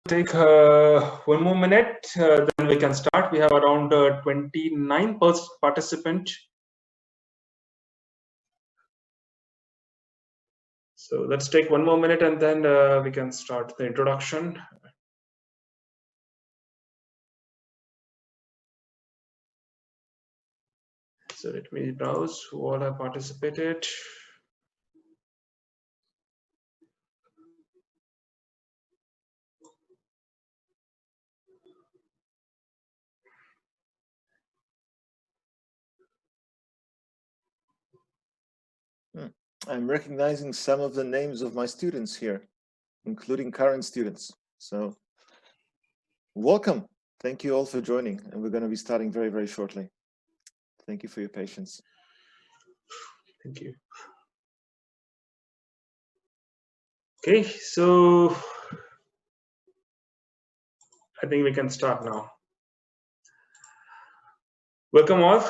take 1 more minute, then we can start. We have around 29 participants. So let's take 1 more minute and then we can start the introduction. So let me browse who all have participated. I'm recognizing some of the names of my students here, including current students. So welcome. Thank you all for joining. And we're going to be starting very, very shortly. Thank you for your patience. Thank you. Okay, so I think we can start now. Welcome all.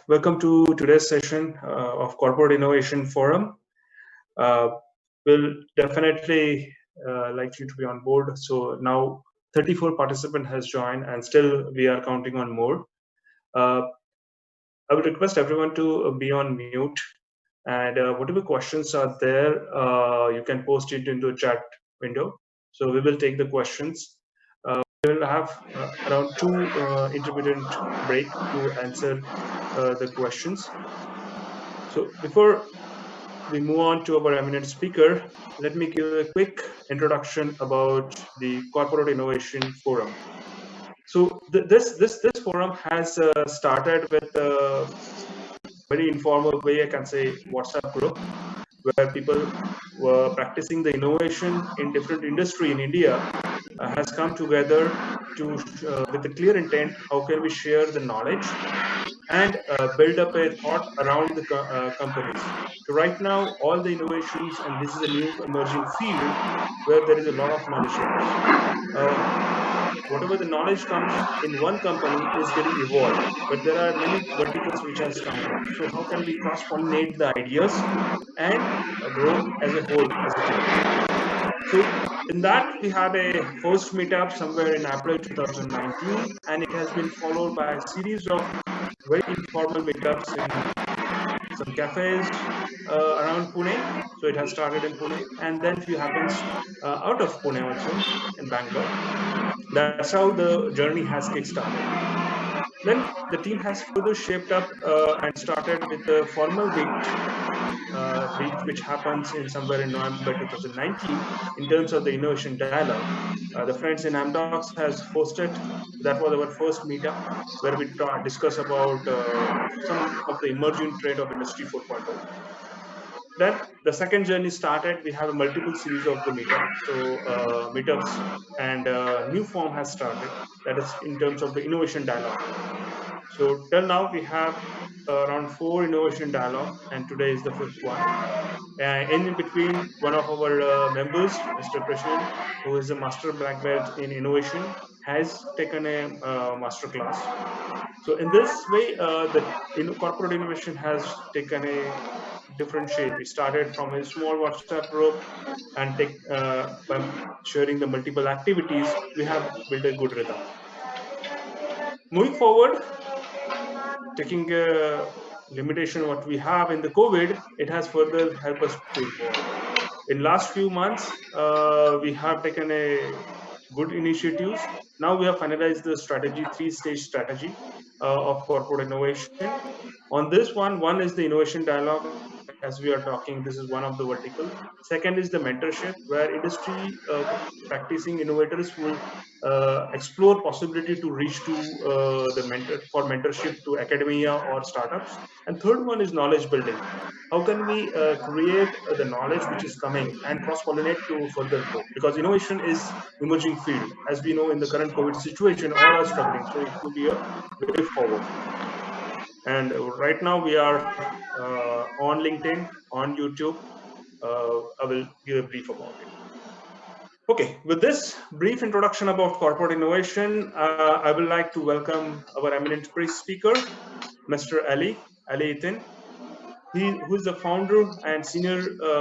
Welcome to today's session of Corporate Innovation Forum. We'll definitely like you to be on board. So now 34 participants has joined and still we are counting on more. I would request everyone to be on mute, and whatever questions are there, you can post it into a chat window. So we will take the questions. We will have around 2 intermittent break to answer the questions. So before we move on to our eminent speaker, let me give a quick introduction about the Corporate Innovation Forum. So this forum has started with a very informal way, I can say, WhatsApp group, where people were practicing the innovation in different industry in India has come together to with a clear intent, how can we share the knowledge and build up a thought around the companies. So right now, all the innovations, and this is a new emerging field where there is a lot of knowledge shares. Whatever the knowledge comes in one company is getting evolved, but there are many verticals which has come up. So how can we cross-pollinate the ideas and grow as a whole, as a team? So in that, we had a first meetup somewhere in April 2019, and it has been followed by a series of very informal meetups in some cafes around Pune. So it has started in Pune, and then few happens out of Pune also in Bangalore. That's how the journey has kick-started. Then the team has further shaped up and started with a formal meet which happens in somewhere in November 2019 in terms of the innovation dialogue. The friends in Amdocs has hosted. That was our first meetup where we discuss about some of the emerging trend of Industry 4.0. Then the second journey started. We have a multiple series of the meetups. So meetups and new form has started. That is in terms of the innovation dialogue. So till now we have around 4 innovation dialogue, and today is the 5th one. In between, one of our members, Mr. Prashant, who is a master black belt in innovation, has taken a master class. So in this way, the corporate innovation has taken a different shape. We started from a small WhatsApp group, and by sharing the multiple activities, we have built a good rhythm. Moving forward, taking a limitation what we have in the COVID, it has further helped us to evolve. In last few months, we have taken a good initiatives. Now we have finalized the strategy, 3-stage strategy of corporate innovation. On this one is the innovation dialogue. As we are talking, this is one of the vertical. Second is the mentorship, where industry practicing innovators will explore possibility to reach to the mentorship to academia or startups. And third one is knowledge building. How can we create the knowledge which is coming and cross-pollinate to further grow? Because innovation is emerging field. As we know, in the current COVID situation, all are struggling. So it will be a way forward. And right now we are on LinkedIn, on YouTube. I will give a brief about it. Okay, with this brief introduction about corporate innovation, I would like to welcome our eminent speaker, Mr. Eli Itin. Who is the founder and senior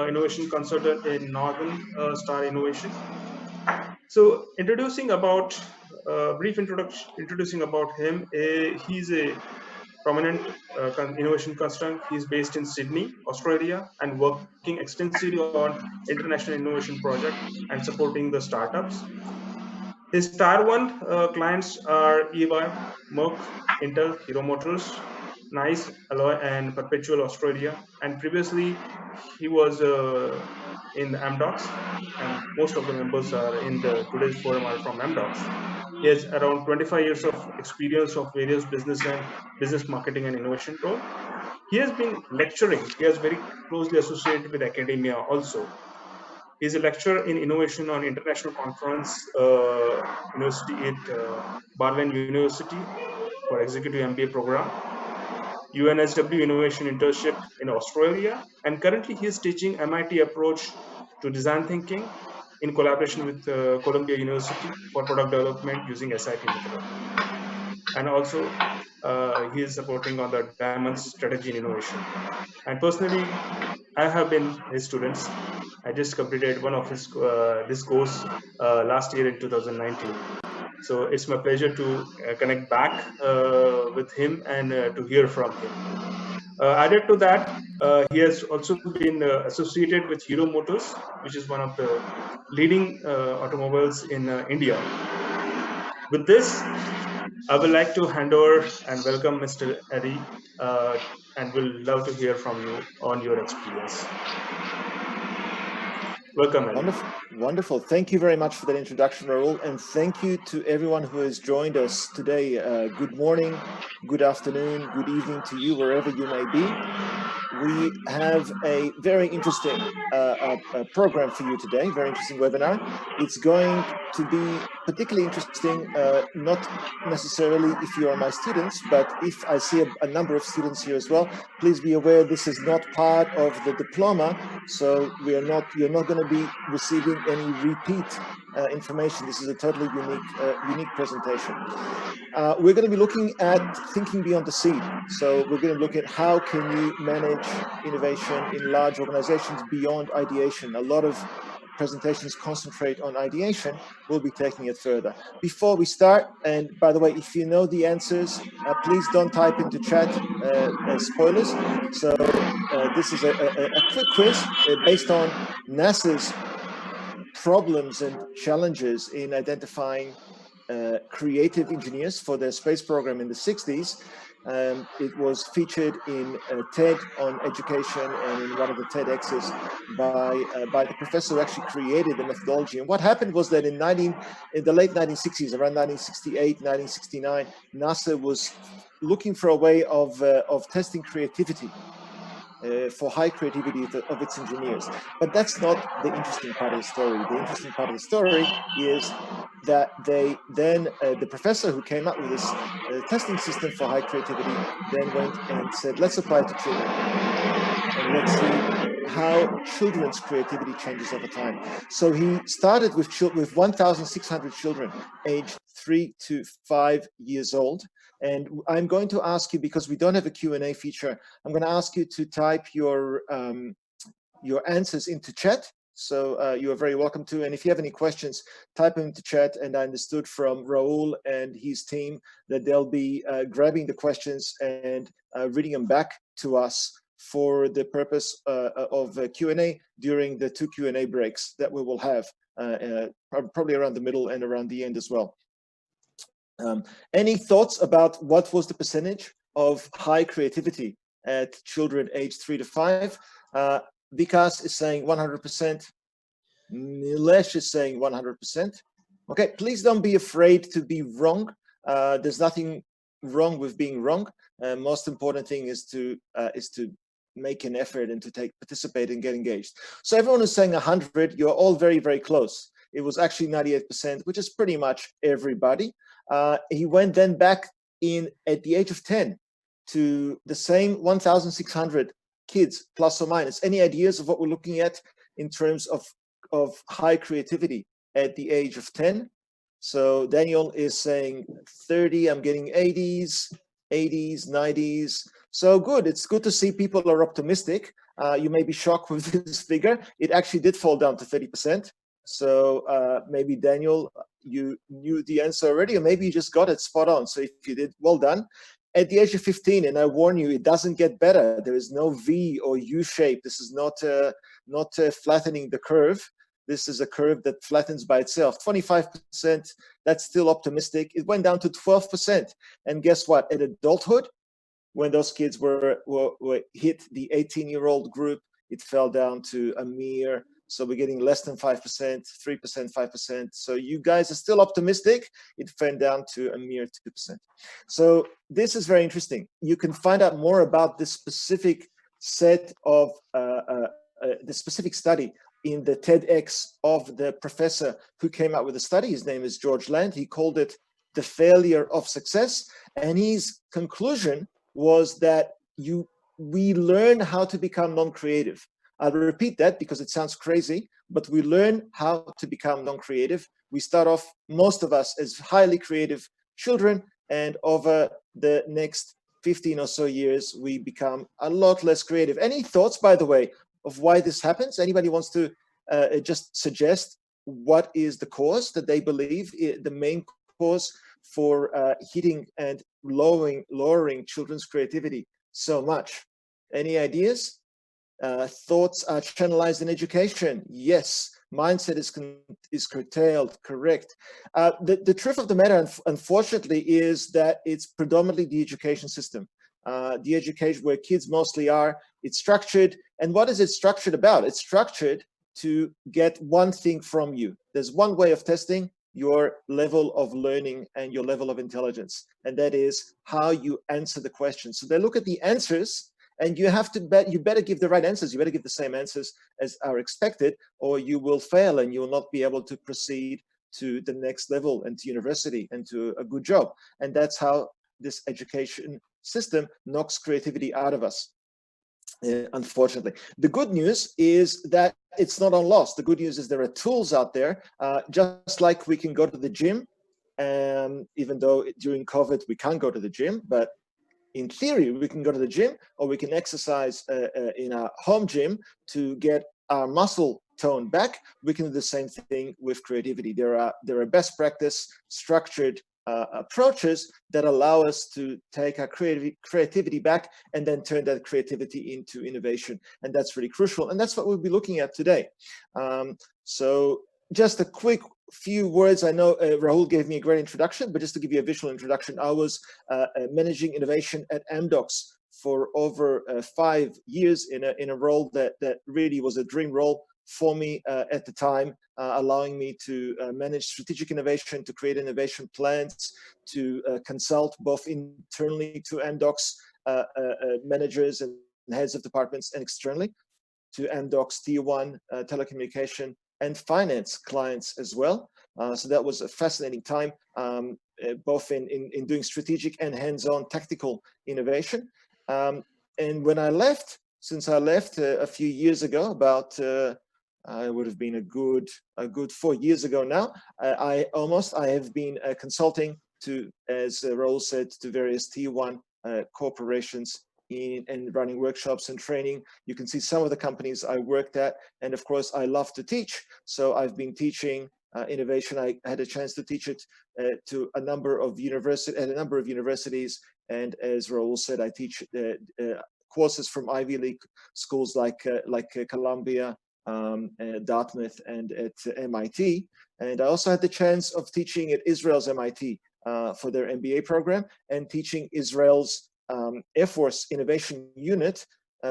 innovation consultant in Northern Star Innovation. So introducing about introducing about him. He's a prominent innovation consultant. He's based in Sydney, Australia, and working extensively on international innovation project and supporting the startups. His tier one clients are EY, Merck, Intel, Hero Motors, Nice, Alloy, and Perpetual Australia. And previously, he was in Amdocs, and most of the members are in the today's forum are from Amdocs. He has around 25 years of experience of various business and business marketing and innovation role. He has been lecturing. He is very closely associated with academia also. He's a lecturer in innovation on international conference university at Barlin University for executive MBA program, UNSW Innovation Internship in Australia, and currently he is teaching MIT approach to design thinking in collaboration with Columbia University for product development using SIT methodology. And also, he is supporting on the Diamond strategy in innovation. And personally, I have been his students. I just completed one of his this course last year in 2019. So it's my pleasure to connect back with him and to hear from him. Added to that, he has also been associated with Hero Motors, which is one of the leading automobiles in India. With this, I would like to hand over and welcome Mr. Eddie, and will love to hear from you on your experience. Welcome, Eddie. Wonderful. Wonderful. Thank you very much for that introduction, Raul, and thank you to everyone who has joined us today. Good morning, good afternoon, good evening to you, wherever you may be. We have a very interesting program for you today, very interesting webinar. It's going to be particularly interesting, not necessarily if you are my students, but if I see a number of students here as well, please be aware this is not part of the diploma, so you're not going to be receiving any repeat information. This is a totally unique presentation. We're going to be looking at thinking beyond the seed. So we're going to look at how can you manage innovation in large organizations beyond ideation. A lot of presentations concentrate on ideation. We'll be taking it further. Before we start, and by the way, if you know the answers, please don't type into chat as spoilers. So this is a quick quiz based on NASA's problems and challenges in identifying creative engineers for their space program in the 60s. It was featured in TED on education and in one of the TEDx's by the professor who actually created the methodology. And what happened was that in the late 1960s, around 1968, 1969, NASA was looking for a way of testing creativity. For high creativity of its engineers. But that's not the interesting part of the story. The interesting part of the story is that the professor who came up with this testing system for high creativity then went and said, let's apply it to children. And let's see how children's creativity changes over time. So he started with 1,600 children aged 3 to 5 years old. And I'm going to ask you, because we don't have a Q&A feature, I'm going to ask you to type your answers into chat. So you are very welcome to. And if you have any questions, type them into chat. And I understood from Raul and his team that they'll be grabbing the questions and reading them back to us for the purpose of Q&A during the 2 Q&A breaks that we will have, probably around the middle and around the end as well. Any thoughts about what was the percentage of high creativity at children aged 3 to 5? Vikas is saying 100%. Nilesh is saying 100%. Okay, please don't be afraid to be wrong. There's nothing wrong with being wrong. Most important thing is to make an effort and to participate and get engaged. So everyone is saying 100. You're all very, very close. It was actually 98%, which is pretty much everybody. He went then back at the age of 10 to the same 1,600 kids, plus or minus. Any ideas of what we're looking at in terms of high creativity at the age of 10? So Daniel is saying 30, I'm getting 80s, 90s. So good, it's good to see people are optimistic. You may be shocked with this figure. It actually did fall down to 30%. So maybe Daniel, you knew the answer already, or maybe you just got it spot on. So if you did, well done. At the age of 15, and I warn you, it doesn't get better. There is no V or U shape. This is not flattening the curve. This is a curve that flattens by itself. 25%, that's still optimistic. It went down to 12%. And guess what? At adulthood, when those kids were hit the 18-year-old group, it fell down to a mere, so we're getting less than 5%, 3%, 5%. So you guys are still optimistic. It fell down to a mere 2%. So this is very interesting. You can find out more about this specific set of, the specific study in the TEDx of the professor who came out with the study. His name is George Land. He called it the failure of success. And his conclusion was that we learn how to become non-creative. I'll repeat that because it sounds crazy, but we learn how to become non-creative. We start off, most of us, as highly creative children, and over the next 15 or so years, we become a lot less creative. Any thoughts, by the way, of why this happens? Anybody wants to just suggest what is the cause that they believe the main cause for hitting and lowering children's creativity so much? Any ideas? Thoughts are channelized in education. Yes. Mindset is curtailed. Correct. The truth of the matter, unfortunately, is that it's predominantly the education system. The education where kids mostly are, it's structured. And what is it structured about? It's structured to get one thing from you. There's one way of testing your level of learning and your level of intelligence, and that is how you answer the question. So they look at the answers, and you better give the right answers. You better give the same answers as are expected, or you will fail and you will not be able to proceed to the next level and to university and to a good job. And that's how this education system knocks creativity out of us. Unfortunately, the good news is that it's not on loss. The good news is there are tools out there, just like we can go to the gym, even though during COVID we can't go to the gym, but in theory we can go to the gym, or we can exercise in our home gym to get our muscle tone back. We can do the same thing with creativity. There are best practice structured approaches that allow us to take our creativity back and then turn that creativity into innovation. And that's really crucial. And that's what we'll be looking at today. So just a quick few words. I know Rahul gave me a great introduction, but just to give you a visual introduction, I was managing innovation at Amdocs for over 5 years in a role that really was a dream role for me at the time, allowing me to manage strategic innovation, to create innovation plans, to consult both internally to Amdocs managers and heads of departments, and externally to Amdocs Tier 1 telecommunication and finance clients as well. So that was a fascinating time, both in doing strategic and hands-on tactical innovation. And when I left, since I left a few years ago, about it would have been a good 4 years ago now, I have been consulting to, as Raul said, to various Tier 1 corporations and running workshops and training. You can see some of the companies I worked at, and of course I love to teach. So I've been teaching innovation. I had a chance to teach it to a number of universities, and as Raul said, I teach courses from Ivy League schools like Columbia, Dartmouth, and at MIT. And I also had the chance of teaching at Israel's MIT for their MBA program, and teaching Israel's Air Force Innovation Unit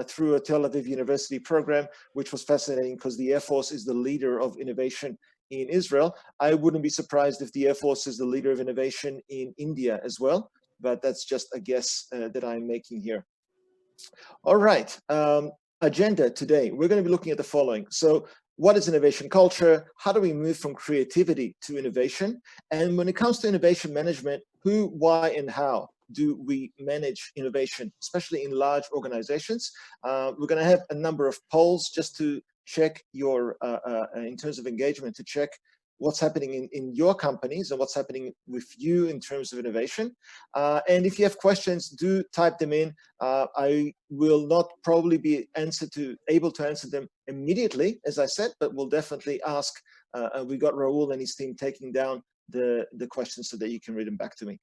through a Tel Aviv University program, which was fascinating because the Air Force is the leader of innovation in Israel. I wouldn't be surprised if the Air Force is the leader of innovation in India as well, but that's just a guess that I'm making here. All right, agenda today. We're going to be looking at the following. So what is innovation culture? How do we move from creativity to innovation? And when it comes to innovation management, who, why, and how do we manage innovation, especially in large organizations? We're going to have a number of polls just to check your, in terms of engagement, to check what's happening in your companies and what's happening with you in terms of innovation. And if you have questions, do type them in. I will not probably be able to answer them immediately, as I said, but we'll definitely ask we got Raul and his team taking down the questions so that you can read them back to me.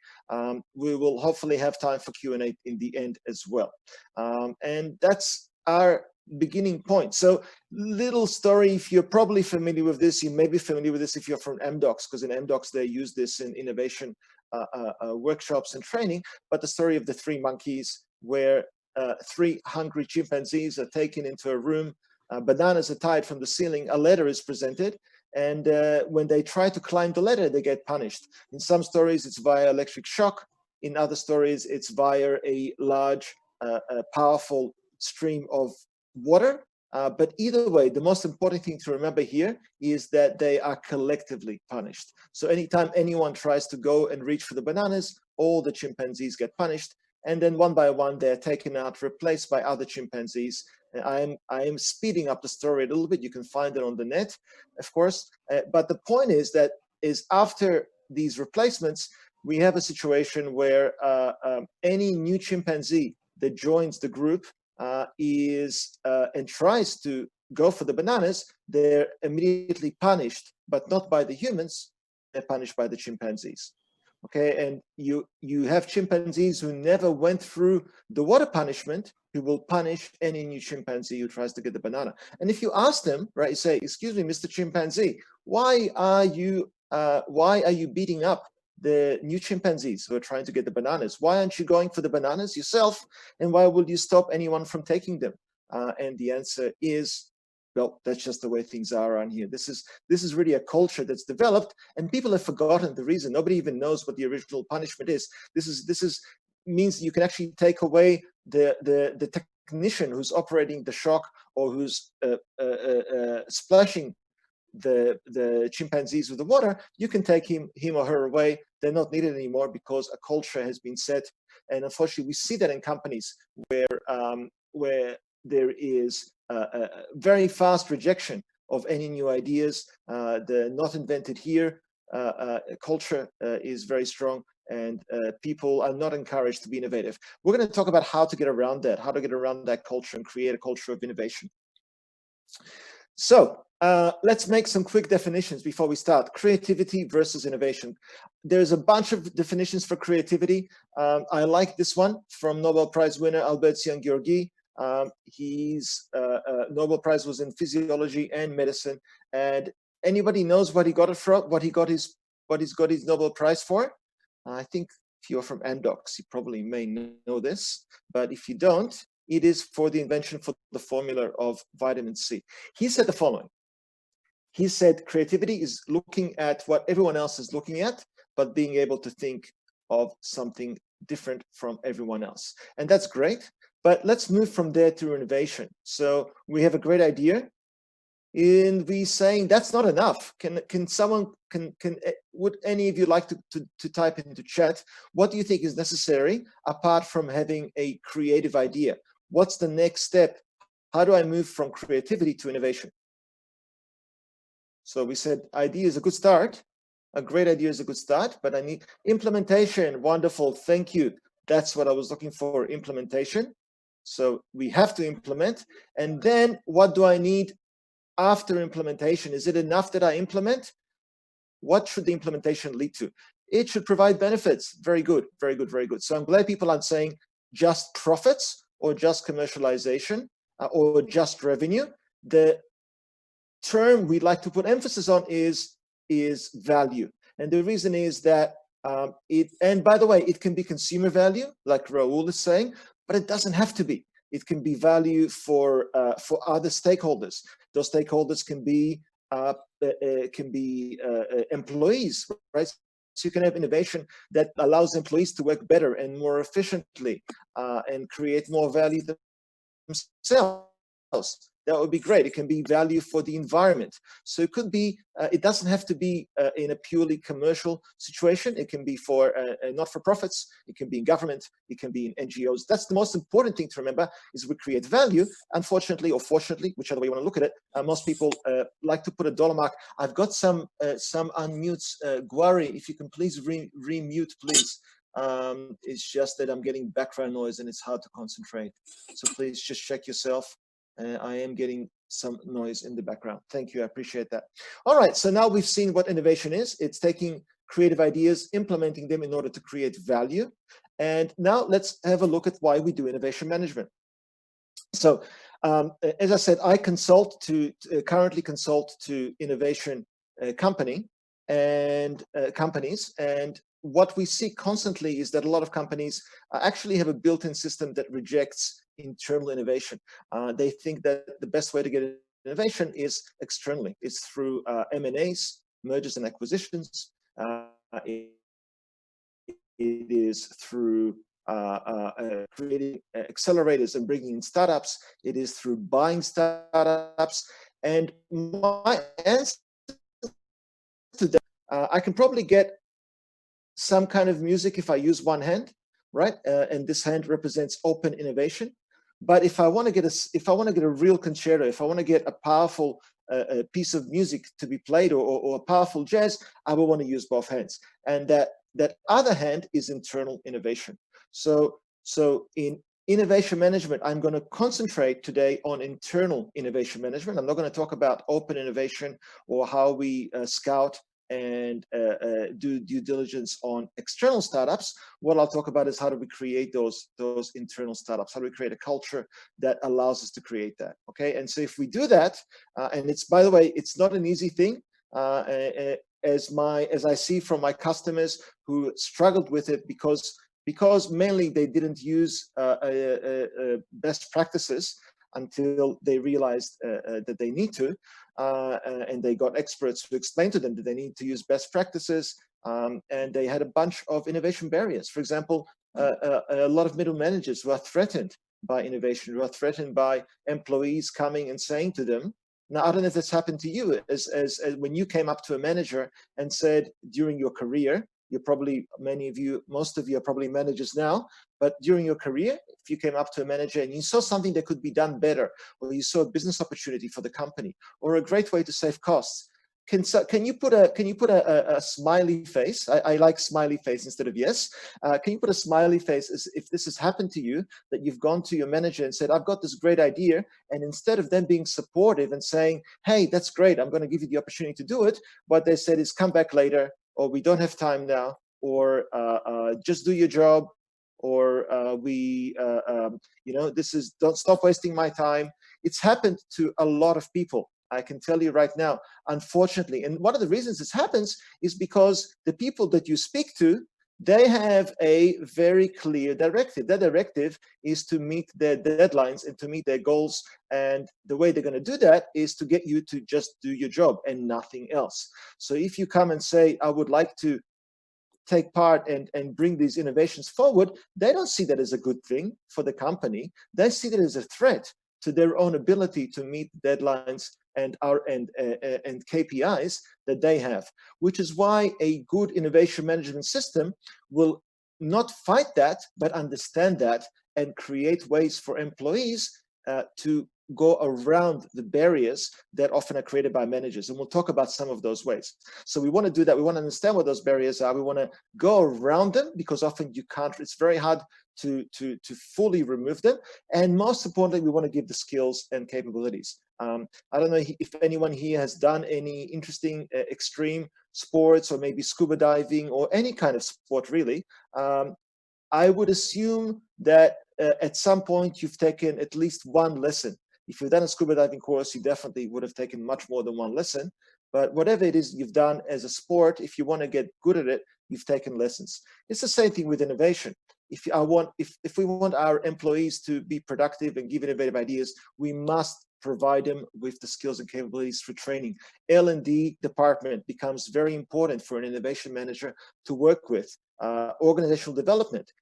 We will hopefully have time for Q&A in the end as well. And that's our beginning point. So little story, if you're probably familiar with this, you may be familiar with this if you're from MDocs, because in MDocs they use this in innovation workshops and training. But the story of the three monkeys, where three hungry chimpanzees are taken into a room, bananas are tied from the ceiling, a ladder is presented, and when they try to climb the ladder, they get punished. In some stories, it's via electric shock. In other stories, it's via a large, powerful stream of water. But either way, the most important thing to remember here is that they are collectively punished. So anytime anyone tries to go and reach for the bananas, all the chimpanzees get punished. And then one by one, they're taken out, replaced by other chimpanzees. I am speeding up the story a little bit. You can find it on the net, of course. But the point is that after these replacements, we have a situation where any new chimpanzee that joins the group and tries to go for the bananas, they're immediately punished, but not by the humans, they're punished by the chimpanzees. Okay, and you have chimpanzees who never went through the water punishment, who will punish any new chimpanzee who tries to get the banana. And if you ask them, right, you say, "Excuse me, Mr. Chimpanzee, why are you beating up the new chimpanzees who are trying to get the bananas? Why aren't you going for the bananas yourself? And why would you stop anyone from taking them?" And the answer is, well, that's just the way things are around here. This is really a culture that's developed, and people have forgotten the reason. Nobody even knows what the original punishment is. This means you can actually take away the technician who's operating the shock, or who's splashing the chimpanzees with the water. You can take him or her away. They're not needed anymore because a culture has been set. And unfortunately, we see that in companies where there is a very fast rejection of any new ideas. The not invented here culture is very strong, and people are not encouraged to be innovative. We're going to talk about how to get around that culture and create a culture of innovation. So let's make some quick definitions before we start. Creativity versus innovation. There's a bunch of definitions for creativity. I like this one from Nobel Prize winner Albert Szent-Györgyi. His Nobel Prize was in physiology and medicine. And anybody knows what he got it from? What he's got his Nobel Prize for? I think if you're from MDocs, you probably may know this. But if you don't, it is for the invention for the formula of vitamin C. He said the following. He said, creativity is looking at what everyone else is looking at, but being able to think of something different from everyone else. And that's great. But let's move from there to innovation. So we have a great idea, and we saying that's not enough. Would any of you like to type into chat? What do you think is necessary apart from having a creative idea? What's the next step? How do I move from creativity to innovation? So we said idea is a good start. A great idea is a good start, but I need implementation. Wonderful, thank you. That's what I was looking for, implementation. So we have to implement. And then what do I need after implementation? Is it enough that I implement? What should the implementation lead to? It should provide benefits. Very good, very good, very good. So I'm glad people aren't saying just profits or just commercialization or just revenue. The term we'd like to put emphasis on is value. And the reason is that and by the way, it can be consumer value, like Raul is saying, but it doesn't have to be. It can be value for other stakeholders. Those stakeholders can be employees, right? So you can have innovation that allows employees to work better and more efficiently and create more value themselves. That would be great. It can be value for the environment. So it could be, it doesn't have to be in a purely commercial situation. It can be for not-for-profits. It can be in government. It can be in NGOs. That's the most important thing to remember, is we create value. Unfortunately, or fortunately, whichever way you want to look at it, most people like to put a dollar mark. I've got some unmutes. Gwari, if you can please remute, please. It's just that I'm getting background noise and it's hard to concentrate. So please just check yourself. I am getting some noise in the background. Thank you, I appreciate that. All right, so now we've seen what innovation is. It's taking creative ideas, implementing them in order to create value. And now let's have a look at why we do innovation management. So as I said, I currently consult to innovation companies, and what we see constantly is that a lot of companies actually have a built-in system that rejects internal innovation. They think that the best way to get innovation is externally. It's through M&As, mergers and acquisitions. It is through creating accelerators and bringing in startups. It is through buying startups. And my answer to that, I can probably get some kind of music if I use one hand, right? And this hand represents open innovation. But if I want to get a real concerto, if I want to get a powerful piece of music to be played, or a powerful jazz, I will want to use both hands. And that other hand is internal innovation. So in innovation management, I'm going to concentrate today on internal innovation management. I'm not going to talk about open innovation or how we scout and do due diligence on external startups. What I'll talk about is how do we create those internal startups? How do we create a culture that allows us to create that? Okay, and so if we do that, and it's, by the way, it's not an easy thing. As I see from my customers who struggled with it because mainly they didn't use best practices until they realized that they need to, and they got experts who explained to them that they need to use best practices, and they had a bunch of innovation barriers. For example, a lot of middle managers were threatened by innovation, were threatened by employees coming and saying to them, now, I don't know if this happened to you, as when you came up to a manager and said during your career, most of you are probably managers now, but during your career, if you came up to a manager and you saw something that could be done better, or you saw a business opportunity for the company, or a great way to save costs, can you put a smiley face? I like smiley face instead of yes. Can you put a smiley face as if this has happened to you, that you've gone to your manager and said, I've got this great idea, and instead of them being supportive and saying, hey, that's great, I'm going to give you the opportunity to do it, what they said is, come back later, or we don't have time now, or just do your job, or don't stop wasting my time. It's happened to a lot of people. I can tell you right now, unfortunately. And one of the reasons this happens is because the people that you speak to, they have a very clear directive. That directive is to meet their deadlines and to meet their goals. And the way they're going to do that is to get you to just do your job and nothing else. So if you come and say, I would like to take part and bring these innovations forward, they don't see that as a good thing for the company. They see that as a threat to their own ability to meet deadlines and KPIs that they have, which is why a good innovation management system will not fight that, but understand that and create ways for employees to go around the barriers that often are created by managers. And we'll talk about some of those ways. So we want to do that. We want to understand what those barriers are. We want to go around them, because often you can't, it's very hard to fully remove them. And most importantly, we want to give the skills and capabilities. I don't know if anyone here has done any interesting extreme sports, or maybe scuba diving, or any kind of sport really. I would assume that at some point you've taken at least one lesson. If you've done a scuba diving course, you definitely would have taken much more than one lesson. But whatever it is you've done as a sport, if you want to get good at it, you've taken lessons. It's the same thing with innovation. If we want our employees to be productive and give innovative ideas, we must provide them with the skills and capabilities for training. L&D department becomes very important for an innovation manager to work with. Organizational development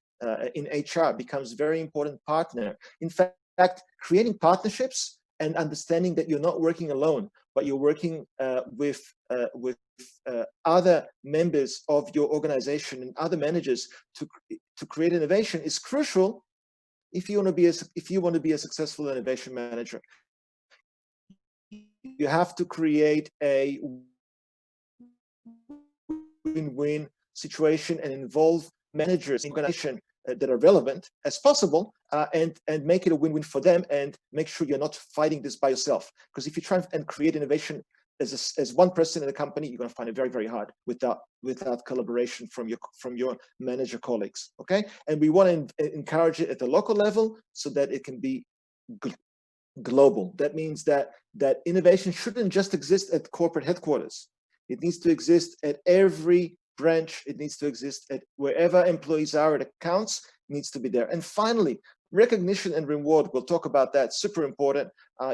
in HR becomes a very important partner. In fact, creating partnerships and understanding that you're not working alone, but you're working with other members of your organization and other managers to create innovation is crucial if you want to be a successful innovation manager. You have to create a win-win situation and involve managers in organization that are relevant as possible, and make it a win-win for them, and make sure you're not fighting this by yourself. Because if you try and create innovation as one person in a company, you're going to find it very, very hard without collaboration from your manager colleagues. Okay, and we want to encourage it at the local level so that it can be global. That means that innovation shouldn't just exist at corporate headquarters. It needs to exist at every branch. It needs to exist at wherever employees are. It counts, needs to be there. And finally, recognition and reward. We'll talk about that. Super important.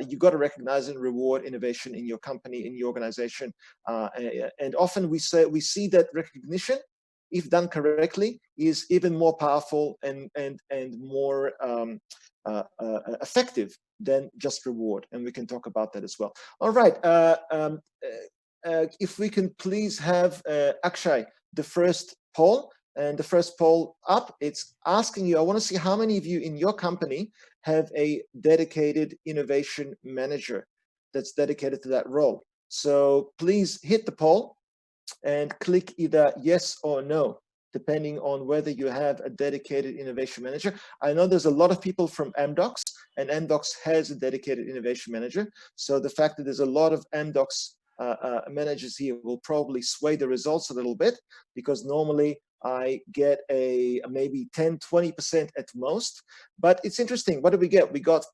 You got to recognize and reward innovation in your company, in your organization. And often we see that recognition, if done correctly, is even more powerful and more effective than just reward. And we can talk about that as well. All right. If we can please have Akshay, the first poll. And the first poll up, it's asking you, I want to see how many of you in your company have a dedicated innovation manager that's dedicated to that role. So please hit the poll and click either yes or no, depending on whether you have a dedicated innovation manager. I know there's a lot of people from Amdocs, and Amdocs has a dedicated innovation manager. So the fact that there's a lot of Amdocs managers here will probably sway the results a little bit, because normally I get a maybe 10-20% at most. But it's interesting. What did we get? We got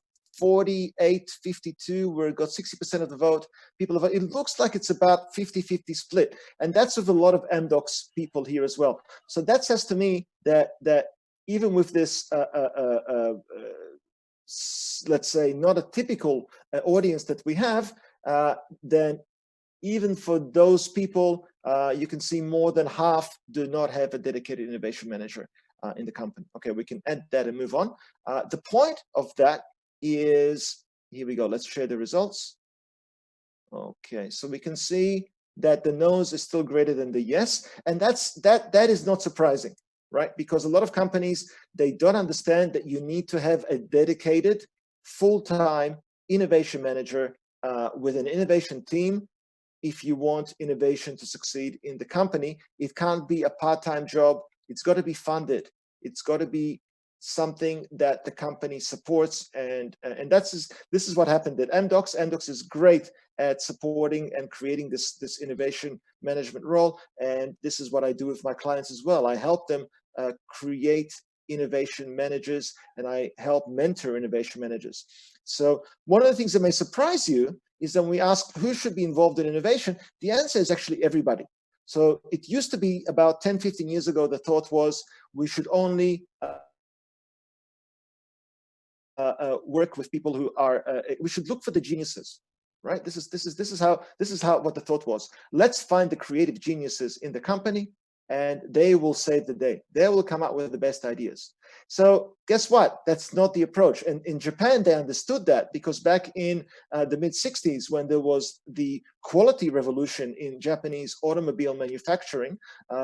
48-52, where it got 60% of the vote. People vote. It looks like it's about 50-50 split, and that's with a lot of Amdocs people here as well. So that says to me that even with this, let's say, not a typical audience that we have, then even for those people, you can see more than half do not have a dedicated innovation manager in the company. Okay, we can add that and move on. The point of that is, here we go. Let's share the results. Okay, so we can see that the no's is still greater than the yes, and that is not surprising, right? Because a lot of companies, they don't understand that you need to have a dedicated full-time innovation manager with an innovation team if you want innovation to succeed in the company. It can't be a part-time job. It's got to be funded. It's got to be something that the company supports, and this is what happened at Amdocs. Amdocs is great at supporting and creating this innovation management role, and this is what I do with my clients as well. I help them create innovation managers, and I help mentor innovation managers. So one of the things that may surprise you is that when we ask who should be involved in innovation, the answer is actually everybody. So it used to be about 10-15 years ago, the thought was we should only work with people who are, we should look for the geniuses, right? This is how what the thought was. Let's find the creative geniuses in the company, and they will save the day. They will come out with the best ideas. So guess what? That's not the approach. And in Japan, they understood that, because back in the mid-60s, when there was the quality revolution in Japanese automobile manufacturing,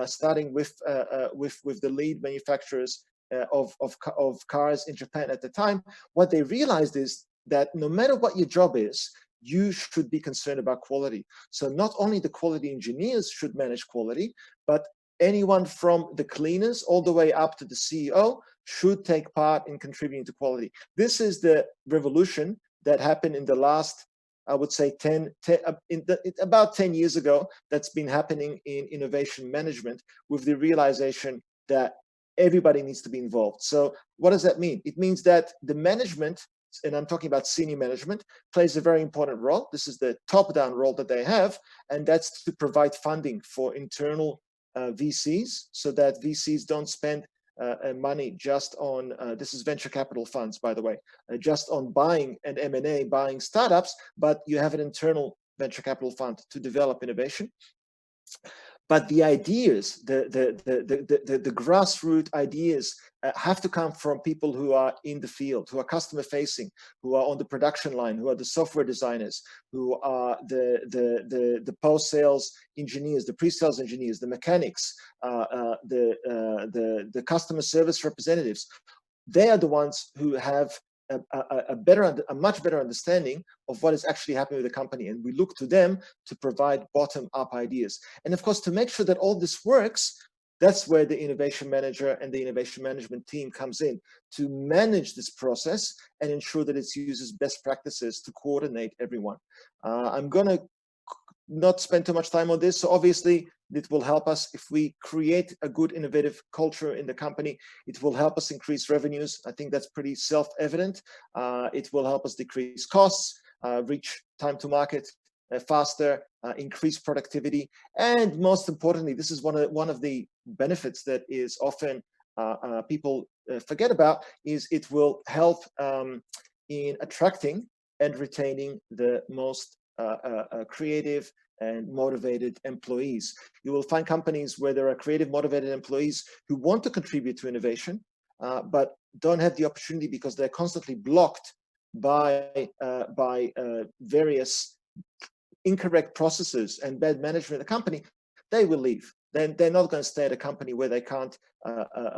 starting with the lead manufacturers of cars in Japan at the time, what they realized is that no matter what your job is, you should be concerned about quality. So not only the quality engineers should manage quality, but anyone from the cleaners all the way up to the CEO should take part in contributing to quality. This is the revolution that happened in the last, I would say, about 10 years ago, that's been happening in innovation management, with the realization that everybody needs to be involved. So what does that mean? It means that the management, and I'm talking about senior management, plays a very important role. This is the top-down role that they have, and that's to provide funding for internal VCs, so that VCs don't spend money just on, this is venture capital funds, by the way, just on buying an M&A, buying startups, but you have an internal venture capital fund to develop innovation. But the ideas, the grassroots ideas have to come from people who are in the field, who are customer facing, who are on the production line, who are the software designers, who are the post-sales engineers, the pre-sales engineers, the mechanics, the customer service representatives. They are the ones who have a much better understanding of what is actually happening with the company, and we look to them to provide bottom-up ideas. And of course, to make sure that all this works, that's where the innovation manager and the innovation management team comes in to manage this process and ensure that it uses best practices to coordinate everyone. I'm going to not spend too much time on this. So obviously, it will help us if we create a good innovative culture in the company. It will help us increase revenues. I think that's pretty self-evident. It will help us decrease costs, reach time to market faster, increase productivity, and most importantly, this is one of the benefits that is often people forget about, is it will help in attracting and retaining the most creative and motivated employees. You will find companies where there are creative, motivated employees who want to contribute to innovation, but don't have the opportunity because they're constantly blocked by various incorrect processes and bad management of the company. They will leave. Then they're not going to stay at a company where they can't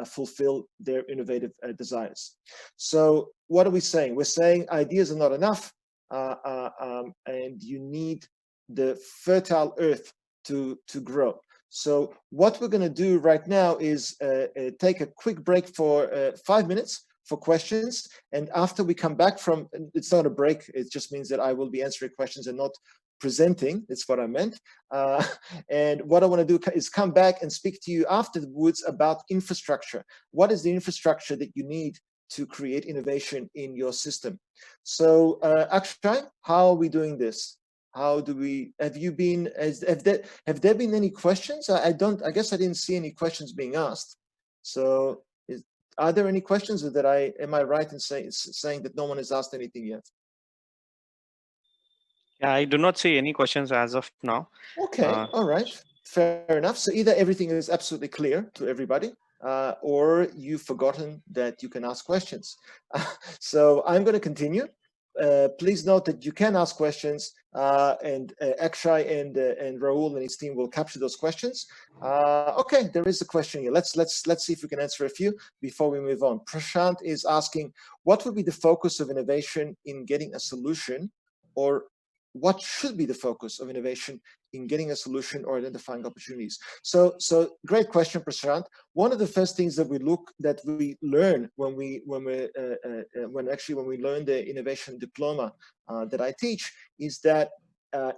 fulfill their innovative desires. So what are we saying? We're saying ideas are not enough, and you need the fertile earth to grow. So what we're going to do right now is take a quick break for 5 minutes for questions. And after we come back from, it's not a break, it just means that I will be answering questions and not presenting. It's what I meant. And what I want to do is come back and speak to you afterwards about infrastructure. What is the infrastructure that you need to create innovation in your system? So Akshay, how are we doing this? How do we, have there been any questions? I guess I didn't see any questions being asked. So are there any questions, or am I right in saying that no one has asked anything yet? Yeah, I do not see any questions as of now. Okay, all right, fair enough. So either everything is absolutely clear to everybody, or you've forgotten that you can ask questions. So I'm going to continue. Please note that you can ask questions, and Akshay and Raul and his team will capture those questions. Okay, there is a question here. Let's see if we can answer a few before we move on. Prashant is asking, what would be the focus of innovation in getting a solution, or what should be the focus of innovation in getting a solution or identifying opportunities? So great question, Prashant. One of the first things that we learn when we learn the innovation diploma that I teach is that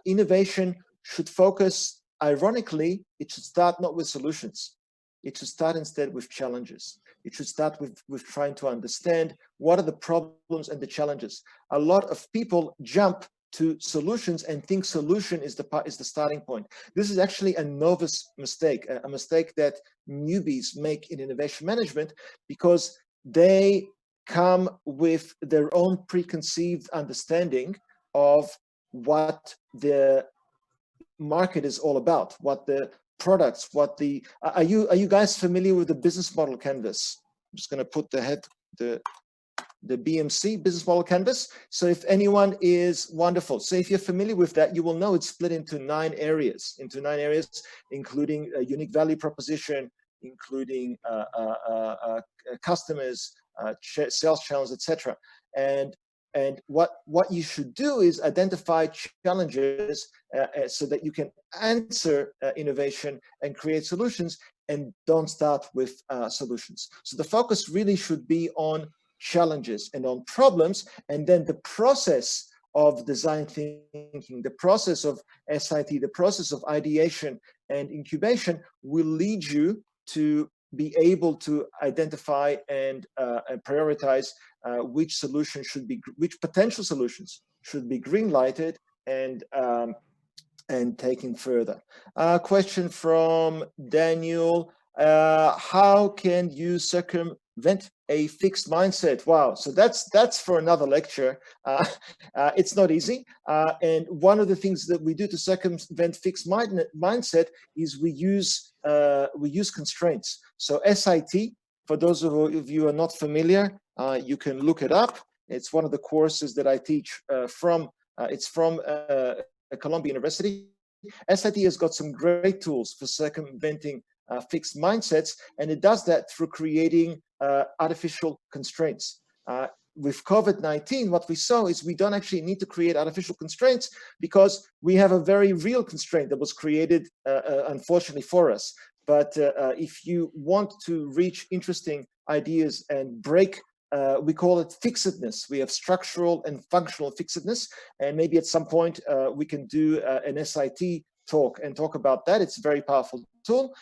innovation should focus, ironically, it should start not with solutions. It should start instead with challenges. It should start with trying to understand what are the problems and the challenges. A lot of people jump to solutions and think solution is the starting point. This is actually a novice mistake, a mistake that newbies make in innovation management, because they come with their own preconceived understanding of what the market is all about, what the products, are you guys familiar with the business model canvas? I'm just going to put the BMC, business model canvas. So if anyone is wonderful, so if you're familiar with that, you will know it's split into 9 areas, including a unique value proposition, including customers, sales channels, etc. And what you should do is identify challenges so that you can answer innovation and create solutions, and don't start with solutions. So the focus really should be on challenges and on problems, and then the process of design thinking, the process of SIT, the process of ideation and incubation will lead you to be able to identify and prioritize which potential solutions should be green lighted and taken further. Question from Daniel: how can you circumvent a fixed mindset? Wow, so that's for another lecture. It's not easy, and one of the things that we do to circumvent fixed mindset is we use constraints. So SIT, for those of you who are not familiar, you can look it up. It's one of the courses that I teach from Columbia University. SIT has got some great tools for circumventing fixed mindsets, and it does that through creating artificial constraints. With COVID-19, what we saw is we don't actually need to create artificial constraints, because we have a very real constraint that was created, unfortunately for us. but if you want to reach interesting ideas and break, we call it fixedness. We have structural and functional fixedness, and maybe at some point we can do an SIT talk and talk about that. It's a very powerful tool.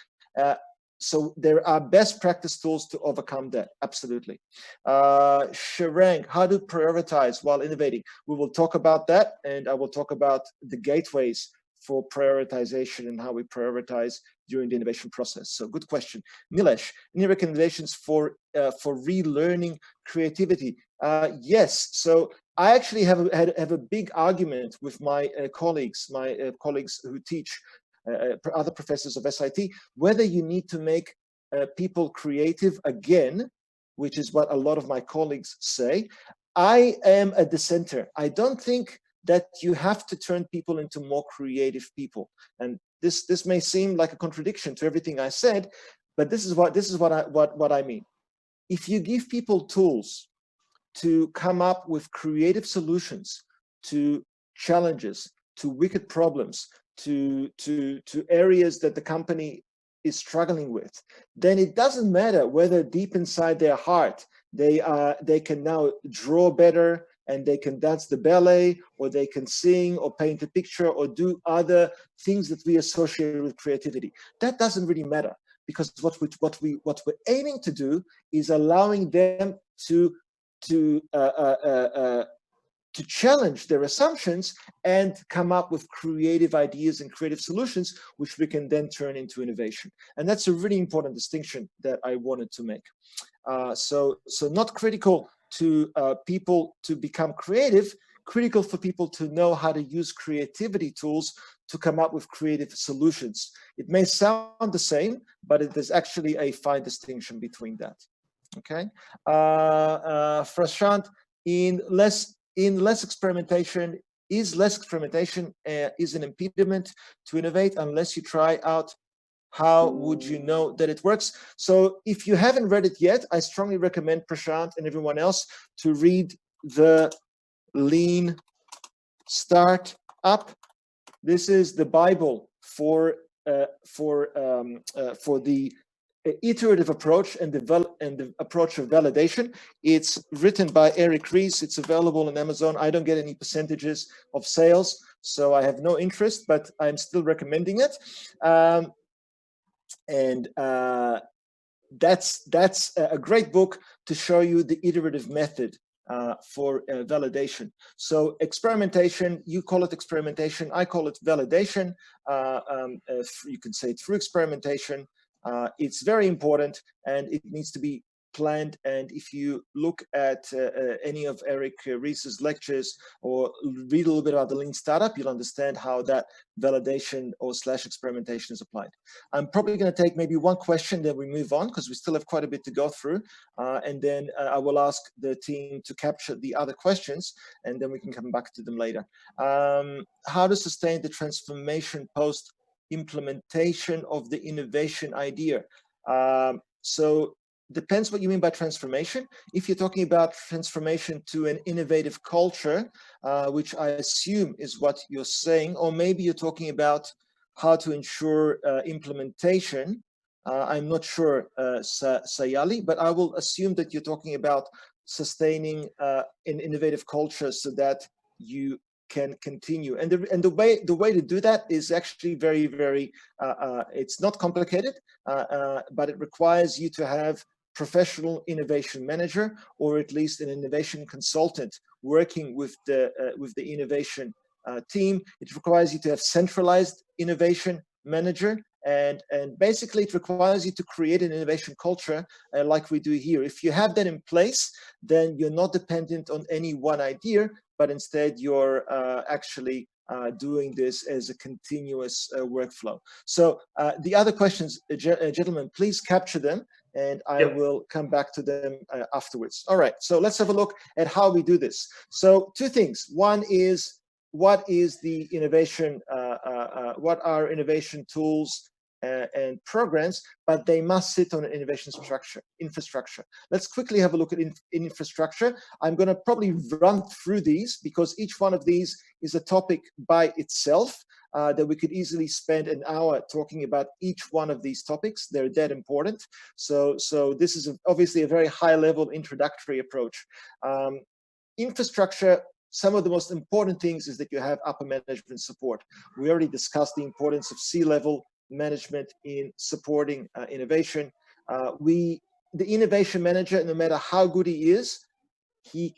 So there are best practice tools to overcome that, absolutely. Sharang, how to prioritize while innovating? We will talk about that, and I will talk about the gateways for prioritization and how we prioritize during the innovation process. So good question. Nilesh, any recommendations for relearning creativity? Yes, so I actually have a big argument with my colleagues who teach other professors of SIT, whether you need to make people creative again, which is what a lot of my colleagues say. I am a dissenter. I don't think that you have to turn people into more creative people. And this may seem like a contradiction to everything I said, but this is what I mean. If you give people tools to come up with creative solutions to challenges, to wicked problems, to areas that the company is struggling with, then it doesn't matter whether deep inside their heart they can now draw better and they can dance the ballet, or they can sing or paint a picture or do other things that we associate with creativity. That doesn't really matter, because what we're aiming to do is allowing them to challenge their assumptions and come up with creative ideas and creative solutions, which we can then turn into innovation. And that's a really important distinction that I wanted to make. So not critical to people to become creative, critical for people to know how to use creativity tools to come up with creative solutions. It may sound the same, but it is actually a fine distinction between that. Okay, Prashant, in less experimentation, is an impediment to innovate unless you try out? How would you know that it works? So if you haven't read it yet, I strongly recommend Prashant and everyone else to read the Lean Startup. This is the Bible for the iterative approach and the approach of validation. It's written by Eric Ries. It's available on Amazon. I don't get any percentages of sales, so I have no interest, but I'm still recommending it. That's a great book to show you the iterative method for validation. So experimentation, you call it experimentation, I call it validation. You can say through experimentation. It's very important, and it needs to be planned. And if you look at any of Eric Ries's lectures or read a little bit about the Lean Startup, you'll understand how that validation or / experimentation is applied. I'm probably going to take maybe one question, then we move on, because we still have quite a bit to go through. And then I will ask the team to capture the other questions, and then we can come back to them later. How to sustain the transformation post implementation of the innovation idea? So depends what you mean by transformation. If you're talking about transformation to an innovative culture, which I assume is what you're saying, or maybe you're talking about how to ensure implementation. I'm not sure, Sayali, but I will assume that you're talking about sustaining an innovative culture so that you can continue. And the way to do that is actually very, very, it's not complicated, but it requires you to have professional innovation manager, or at least an innovation consultant working with the innovation team. It requires you to have centralized innovation manager, and basically it requires you to create an innovation culture like we do here. If you have that in place, then you're not dependent on any one idea, but instead you're actually doing this as a continuous workflow. So the other questions, gentlemen, please capture them, and I will come back to them afterwards. All right, so let's have a look at how we do this. So two things. One is, what is the innovation, what are innovation tools and programs, but they must sit on an innovation infrastructure. Let's quickly have a look at infrastructure. I'm going to probably run through these because each one of these is a topic by itself that we could easily spend an hour talking about each one of these topics. They're that important. So this is obviously a very high-level introductory approach. Infrastructure, some of the most important things is that you have upper management support. We already discussed the importance of C-level management in supporting innovation. The innovation manager, no matter how good he is, he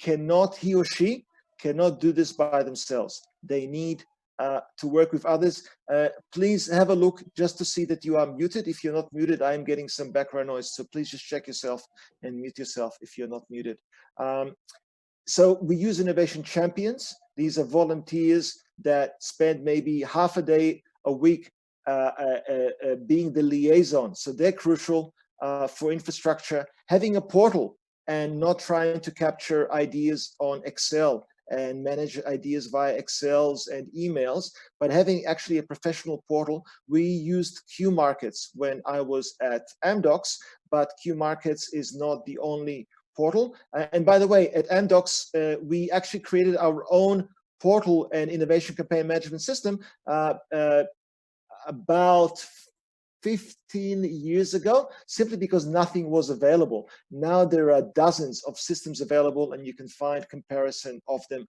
or she cannot do this by themselves. They need to work with others. Please have a look just to see that you are muted. If you're not muted, I'm getting some background noise. So please just check yourself and mute yourself if you're not muted. So we use innovation champions. These are volunteers that spend maybe half a day a week being the liaison. So they're crucial for infrastructure. Having a portal and not trying to capture ideas on Excel and manage ideas via Excels and emails, but having actually a professional portal. We used Q Markets when I was at Amdocs, but Q Markets is not the only portal. And by the way, at Amdocs, we actually created our own portal and innovation campaign management system about 15 years ago, simply because nothing was available. Now there are dozens of systems available, and you can find comparison of them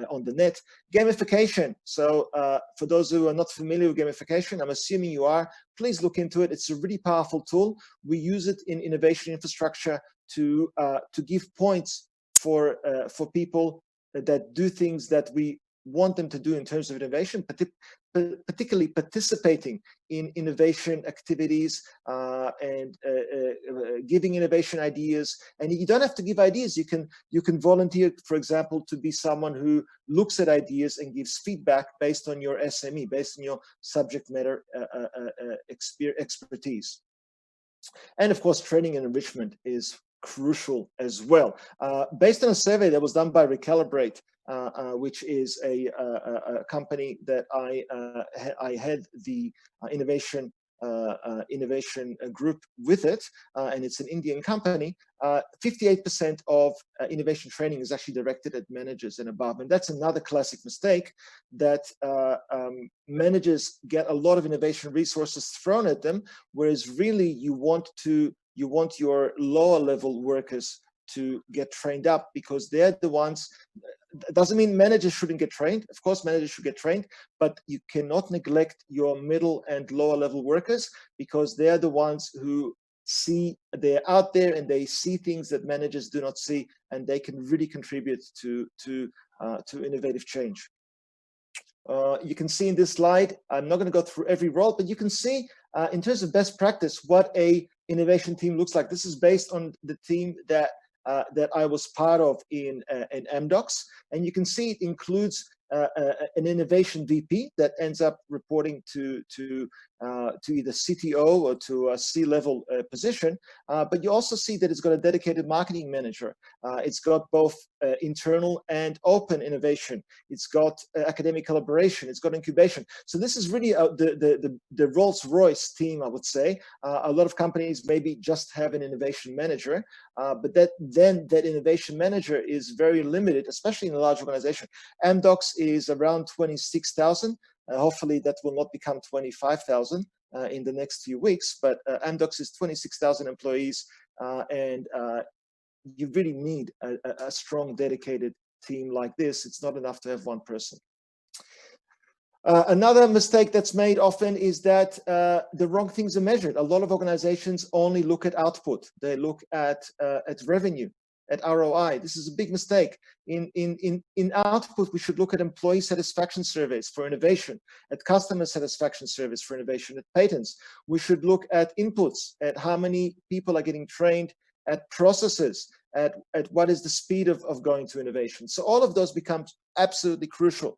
on the net. Gamification. So for those who are not familiar with gamification, I'm assuming you are, please look into it. It's a really powerful tool. We use it in innovation infrastructure to give points for people that do things that we want them to do in terms of innovation, particularly participating in innovation activities and giving innovation ideas. And you don't have to give ideas. You can volunteer, for example, to be someone who looks at ideas and gives feedback based on your SME, based on your subject matter expertise. And of course, training and enrichment is crucial as well. Based on a survey that was done by Recalibrate, which is a company that I had the innovation group with it, and it's an Indian company. 58% of innovation training is actually directed at managers and above, and that's another classic mistake, that managers get a lot of innovation resources thrown at them, whereas really you want your lower level workers to get trained up, because they're the ones. Doesn't mean managers shouldn't get trained. Of course, managers should get trained, but you cannot neglect your middle and lower level workers, because they're the ones who they're out there and they see things that managers do not see, and they can really contribute to innovative change. You can see in this slide, I'm not going to go through every role, but you can see in terms of best practice what a innovation team looks like. This is based on the team that I was part of in Amdocs, and you can see it includes an innovation VP that ends up reporting to either CTO or to a C-level position. But you also see that it's got a dedicated marketing manager. It's got both internal and open innovation. It's got academic collaboration. It's got incubation. So this is really the Rolls-Royce team, I would say. A lot of companies maybe just have an innovation manager, but that innovation manager is very limited, especially in a large organization. Amdocs is around 26,000. Hopefully that will not become 25,000 in the next few weeks, but Amdocs is 26,000 employees, and you really need a strong, dedicated team like this. It's not enough to have one person. Another mistake that's made often is that the wrong things are measured. A lot of organizations only look at output. They look at revenue, at ROI. This is a big mistake. In output, we should look at employee satisfaction surveys for innovation, at customer satisfaction surveys for innovation, at patents. We should look at inputs, at how many people are getting trained, at processes, at what is the speed of going to innovation. So all of those become absolutely crucial.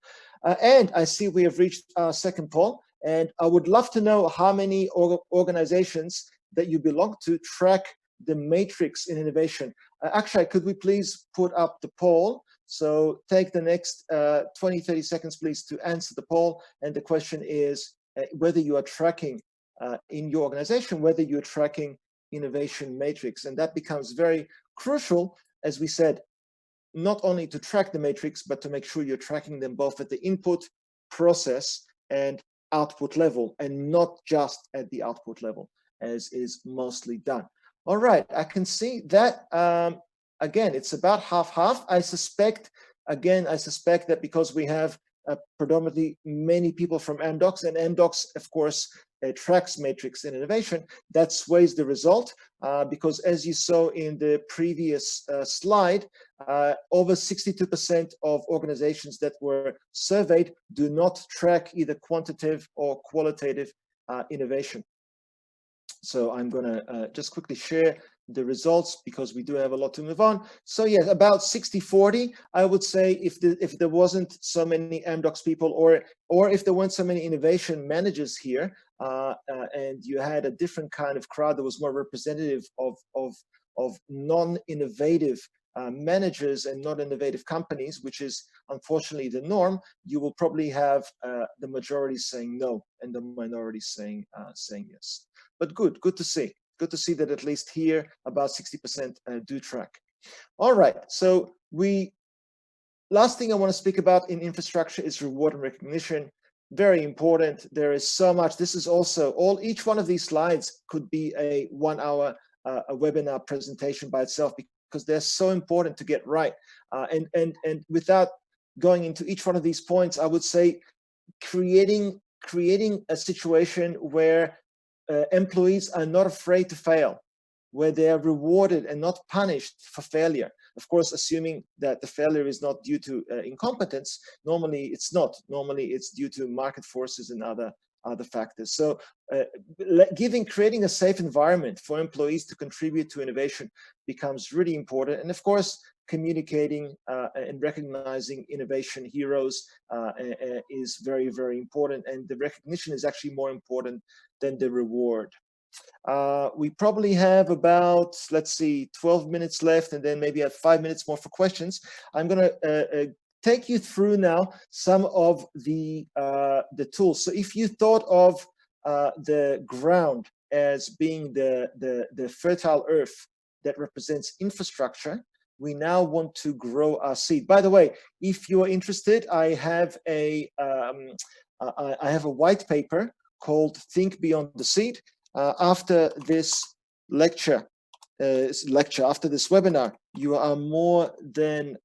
And I see we have reached our second poll, and I would love to know how many organizations that you belong to track the matrix in innovation. Akshay, could we please put up the poll? So take the next 20, 30 seconds, please, to answer the poll. And the question is whether you are tracking in your organization, whether you're tracking innovation matrix. And that becomes very crucial, as we said, not only to track the matrix, but to make sure you're tracking them both at the input, process, and output level, and not just at the output level, as is mostly done. All right, I can see that, again, it's about half-half. I suspect that because we have predominantly many people from MDocs, and MDocs, of course, tracks matrix and innovation, that sways the result, because as you saw in the previous slide, over 62% of organizations that were surveyed do not track either quantitative or qualitative innovation. So I'm going to just quickly share the results because we do have a lot to move on. So yeah, about 60-40, I would say, if there wasn't so many MDocs people, or if there weren't so many innovation managers here, and you had a different kind of crowd that was more representative of non-innovative managers and not innovative companies, which is unfortunately the norm, you will probably have the majority saying no and the minority saying yes. But good to see. Good to see that at least here about 60% do track. All right, so last thing I want to speak about in infrastructure is reward and recognition. Very important. There is so much. This is also each one of these slides could be a 1 hour a webinar presentation by itself, because they're so important to get right. And without going into each one of these points, I would say creating a situation where employees are not afraid to fail, where they are rewarded and not punished for failure. Of course, assuming that the failure is not due to incompetence. Normally it's not. Normally it's due to market forces and other factors. So creating a safe environment for employees to contribute to innovation becomes really important. And of course, communicating and recognizing innovation heroes is very, very important. And the recognition is actually more important than the reward. We probably have about, let's see, 12 minutes left, and then maybe have 5 minutes more for questions. I'm going to take you through now some of the tools. So if you thought of the ground as being the fertile earth that represents infrastructure, we now want to grow our seed. By the way, if you're interested, I have a white paper called Think Beyond the Seed. After this lecture, after this webinar, you are more than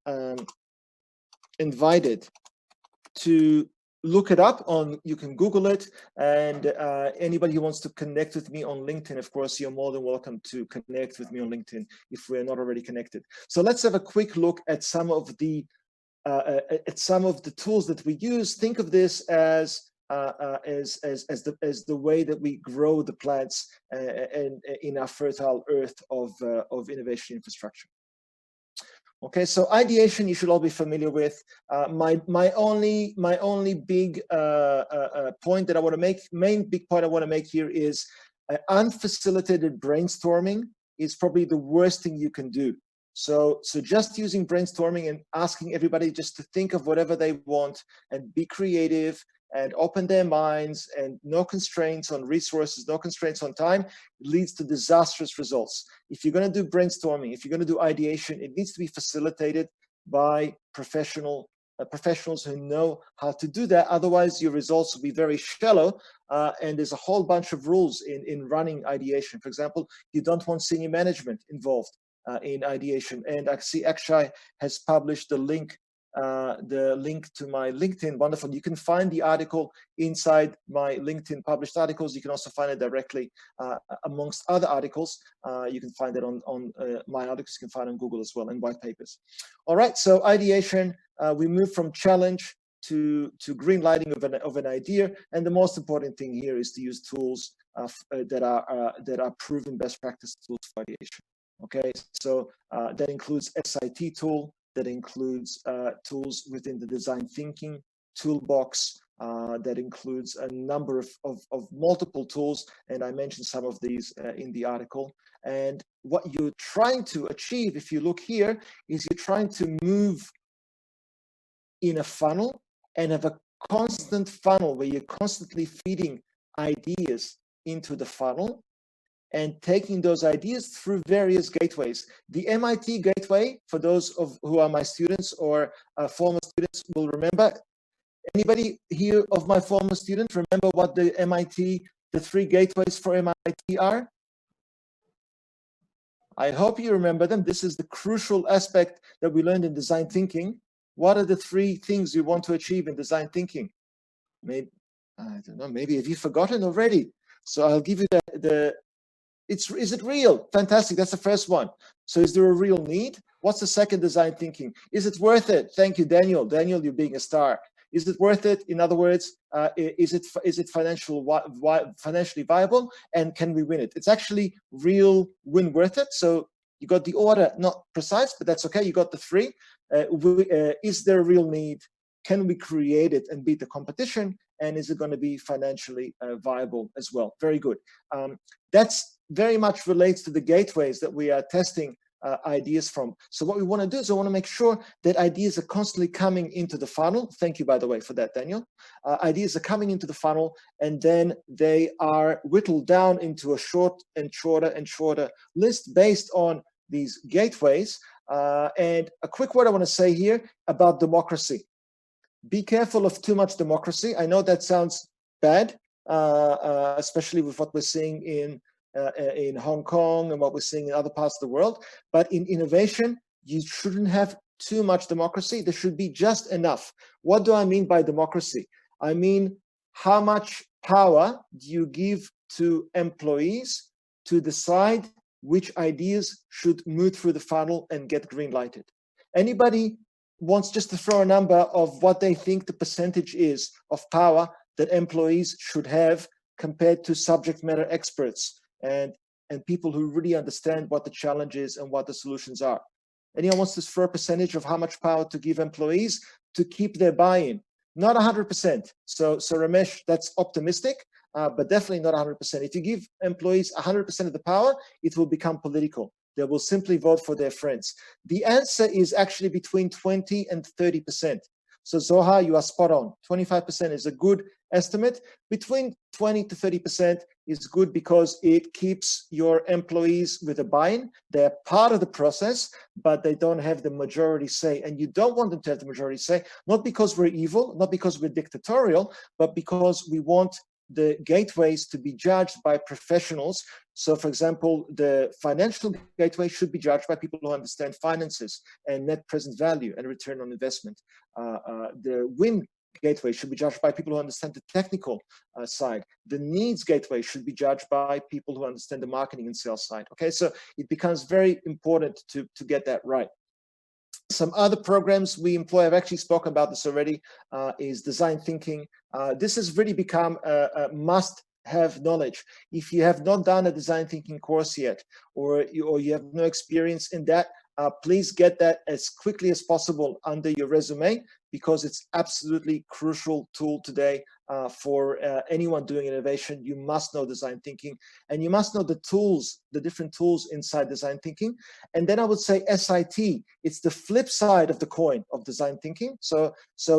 invited to look it up you can Google it, and anybody who wants to connect with me on LinkedIn, of course, you're more than welcome to connect with me on LinkedIn if we're not already connected. So let's have a quick look at some of the tools that we use. Think of this as the way that we grow the plants and in our fertile earth of innovation infrastructure. Okay, so ideation you should all be familiar with. My only big point that I want to make, main big point I want to make here is unfacilitated brainstorming is probably the worst thing you can do. So just using brainstorming and asking everybody just to think of whatever they want and be creative and open their minds, and no constraints on resources, no constraints on time, leads to disastrous results. If you're going to do brainstorming, if you're going to do ideation, it needs to be facilitated by professionals who know how to do that. Otherwise, your results will be very shallow, and there's a whole bunch of rules in running ideation. For example, you don't want senior management involved in ideation. And I see Akshay has published the link to my LinkedIn. Wonderful. You can find the article inside my LinkedIn published articles. You can also find it directly amongst other articles. You can find it on my articles. You can find it on Google as well, and white papers. All right, so ideation, we move from challenge to green lighting of an idea. And the most important thing here is to use tools that are proven best practice tools for ideation. Okay, so that includes SIT tool, that includes tools within the design thinking toolbox, that includes a number of multiple tools, and I mentioned some of these in the article. And what you're trying to achieve, if you look here, is you're trying to move in a funnel and have a constant funnel where you're constantly feeding ideas into the funnel and taking those ideas through various gateways. The MIT gateway, for those who are my students or former students will remember. Anybody here of my former students remember what the 3 gateways for MIT are? I hope you remember them. This is the crucial aspect that we learned in design thinking. What are the 3 things you want to achieve in design thinking? Maybe, I don't know, maybe have you forgotten already? So I'll give you is it real? Fantastic, that's the first one. So is there a real need? What's the second, design thinking? Is it worth it? Thank you, Daniel. Daniel, you're being a star. Is it worth it? In other words, is it financially viable, and can we win it? It's actually real win worth it. So you got the order, not precise, but that's okay. You got the 3. Is there a real need? Can we create it and beat the competition? And is it going to be financially viable as well? Very good. That's very much relates to the gateways that we are testing ideas from. So what we want to do is I want to make sure that ideas are constantly coming into the funnel. Thank you, by the way, for that, Daniel. Ideas are coming into the funnel, and then they are whittled down into a short and shorter and shorter list based on these gateways. And a quick word I want to say here about democracy. Be careful of too much democracy. I know that sounds bad, especially with what we're seeing in Hong Kong and what we're seeing in other parts of the world. But in innovation, you shouldn't have too much democracy. There should be just enough. What do I mean by democracy? I mean, how much power do you give to employees to decide which ideas should move through the funnel and get green lighted? Anybody wants just to throw a number of what they think the percentage is of power that employees should have compared to subject matter experts and people who really understand what the challenge is and what the solutions are? Anyone wants to throw a percentage of how much power to give employees to keep their buy-in? Not 100%. So Ramesh, that's optimistic, but definitely not 100%. If you give employees 100% of the power, it will become political. They will simply vote for their friends. The answer is actually between 20 and 30%. So Zoha, you are spot on. 25% is a good estimate. Between 20 to 30% is good because it keeps your employees with a buy-in. They're part of the process, but they don't have the majority say. And you don't want them to have the majority say, not because we're evil, not because we're dictatorial, but because we want the gateways to be judged by professionals. So for example, the financial gateway should be judged by people who understand finances and net present value and return on investment. The win gateway should be judged by people who understand the technical side. The needs gateway should be judged by people who understand the marketing and sales side. Okay, so it becomes very important to get that right. Some other programs we employ, I've actually spoken about this already, is design thinking. This has really become a must-have knowledge. If you have not done a design thinking course yet, or you have no experience in that, please get that as quickly as possible under your resume, because it's absolutely crucial tool today for anyone doing innovation. You must know design thinking, and you must know the tools, the different tools inside design thinking. And then I would say SIT, it's the flip side of the coin of design thinking. So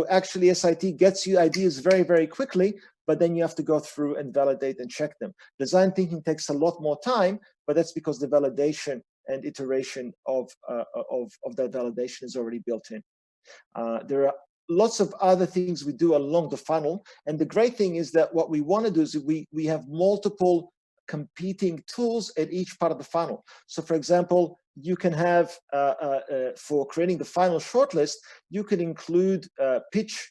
actually SIT gets you ideas very, very quickly, but then you have to go through and validate and check them. Design thinking takes a lot more time, but that's because the validation and iteration of that validation is already built in. There are lots of other things we do along the funnel, and the great thing is that what we want to do is we have multiple competing tools at each part of the funnel. So for example, you can have for creating the final shortlist, you can include pitch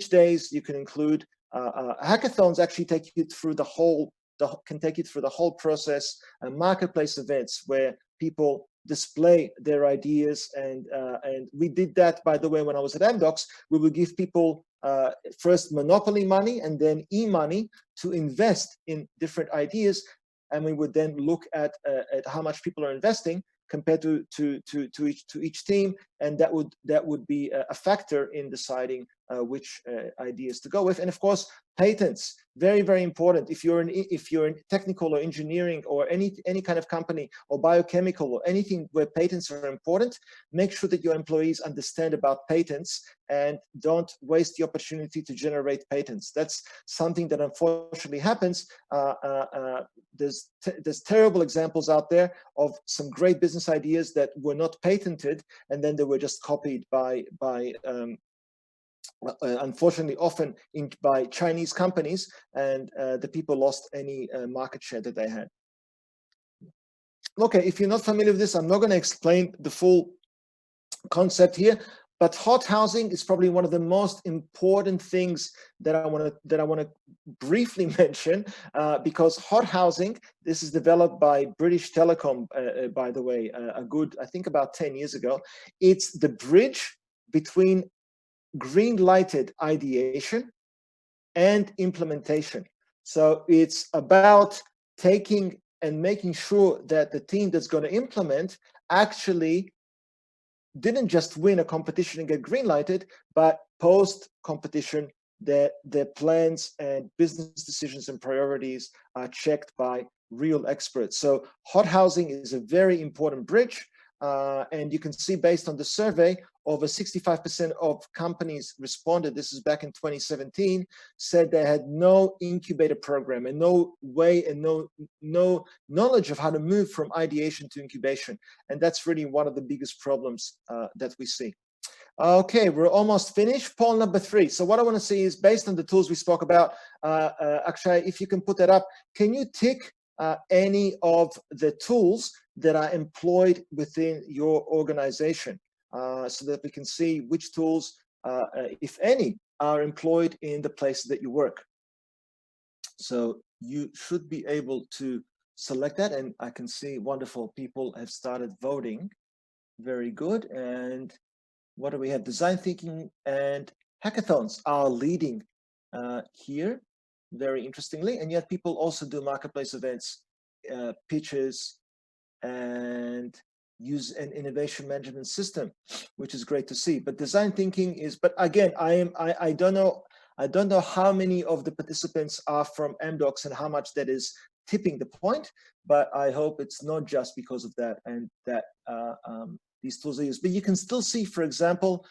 days, you can include hackathons. Actually take you through the whole process, and marketplace events where people display their ideas, and we did that, by the way, when I was at Amdocs. We would give people first monopoly money and then e-money to invest in different ideas, and we would then look at how much people are investing compared to each team, and that would be a factor in deciding which ideas to go with. And of course, patents, very, very important. If you're in technical or engineering or any kind of company or biochemical or anything where patents are important, make sure that your employees understand about patents and don't waste the opportunity to generate patents. That's something that unfortunately happens. There's terrible examples out there of some great business ideas that were not patented, and then they were just copied by unfortunately often by Chinese companies, and the people lost any market share that they had. Okay, if you're not familiar with this, I'm not going to explain the full concept here, but hot housing is probably one of the most important things that I want to briefly mention, because hot housing, this is developed by British Telecom, by the way, I think about 10 years ago. It's the bridge between green lighted ideation and implementation. So it's about taking and making sure that the team that's going to implement actually didn't just win a competition and get green lighted, but post competition that their plans and business decisions and priorities are checked by real experts. So hot housing is a very important bridge. And you can see, based on the survey, over 65% of companies responded, this is back in 2017, said they had no incubator program and no way and no knowledge of how to move from ideation to incubation. And that's really one of the biggest problems that we see. Okay, we're almost finished. Poll number 3. So what I want to see is, based on the tools we spoke about, Akshay, if you can put that up, can you tick any of the tools that are employed within your organization, so that we can see which tools, if any, are employed in the place that you work. So you should be able to select that, and I can see wonderful people have started voting. Very good. And what do we have? Design thinking and hackathons are leading here, very interestingly, and yet people also do marketplace events, pitches, and use an innovation management system, which is great to see. But design thinking is, but again, I don't know how many of the participants are from MDocs and how much that is tipping the point, but I hope it's not just because of that, and that these tools are used. But you can still see, for example,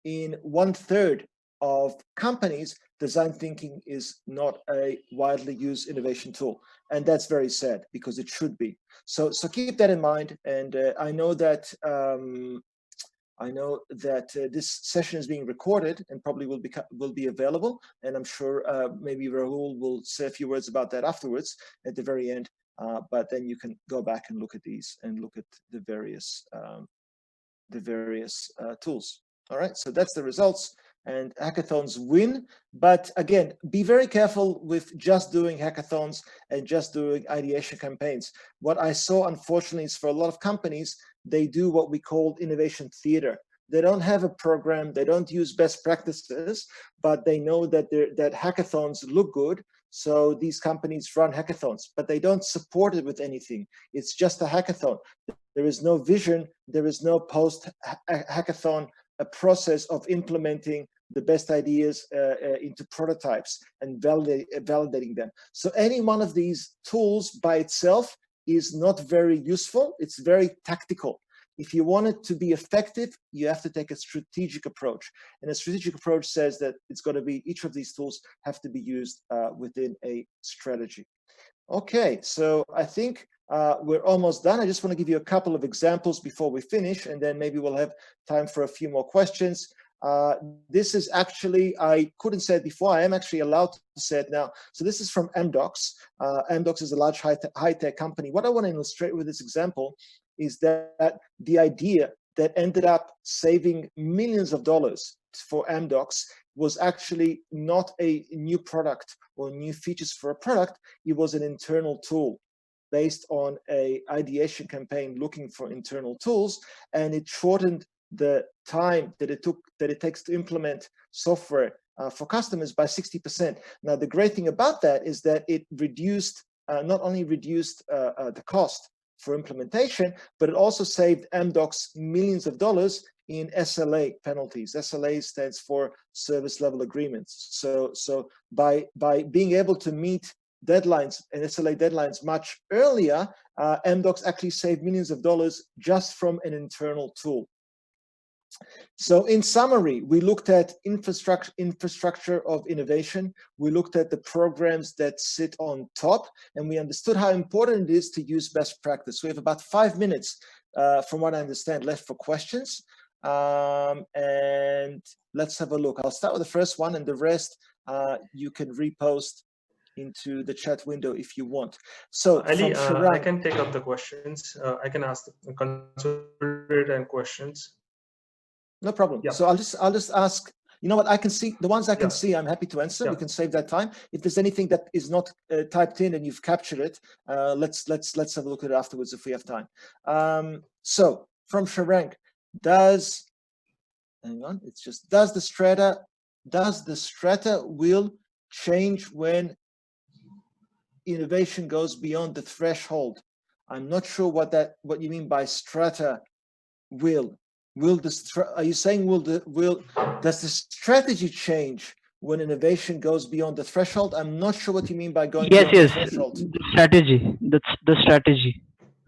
in 1/3 of companies, design thinking is not a widely used innovation tool, and that's very sad, because it should be. So keep that in mind. And I know that this session is being recorded and probably will be available, and I'm sure maybe Rahul will say a few words about that afterwards at the very end. But then you can go back and look at these and look at the various tools. All right, so that's the results, and hackathons win. But again, be very careful with just doing hackathons and just doing ideation campaigns. What I saw, unfortunately, is for a lot of companies, they do what we call innovation theater. They don't have a program, they don't use best practices, but they know that hackathons look good. So these companies run hackathons, but they don't support it with anything. It's just a hackathon. There is no vision, there is no post-hackathon a process of implementing the best ideas into prototypes and validating them. So any one of these tools by itself is not very useful. It's very tactical. If you want it to be effective, you have to take a strategic approach. And a strategic approach says that it's going to be, each of these tools have to be used within a strategy. Okay, so I think we're almost done. I just want to give you a couple of examples before we finish, and then maybe we'll have time for a few more questions. This is actually, I couldn't say it before, I am actually allowed to say it now. So this is from MDocs. MDocs is a large high-tech company. What I want to illustrate with this example is that the idea that ended up saving millions of dollars for MDocs was actually not a new product or new features for a product. It was an internal tool based on a ideation campaign looking for internal tools, and it shortened the time that it takes to implement software for customers by 60%. Now, the great thing about that is that it reduced, not only reduced the cost for implementation, but it also saved MDocs millions of dollars in SLA penalties. SLA stands for service level agreements. So by being able to meet deadlines and SLA deadlines much earlier, MDocs actually save millions of dollars just from an internal tool. So in summary, we looked at infrastructure of innovation. We looked at the programs that sit on top, and we understood how important it is to use best practice. We have about 5 minutes, from what I understand, left for questions. And let's have a look. I'll start with the first one, and the rest you can repost into the chat window if you want. So Ali, I can take up the questions. I can ask the consultant questions. No problem. Yeah. So I'll just ask. You know what? I can see the ones I can see. I'm happy to answer. Yeah. We can save that time. If there's anything that is not typed in and you've captured it, let's have a look at it afterwards if we have time. So from Sharank, does the strata will change when innovation goes beyond the threshold? I'm not sure what you mean by strata will. Are you saying does the strategy change when innovation goes beyond the threshold? I'm not sure what you mean by going beyond the threshold. The strategy. That's the strategy.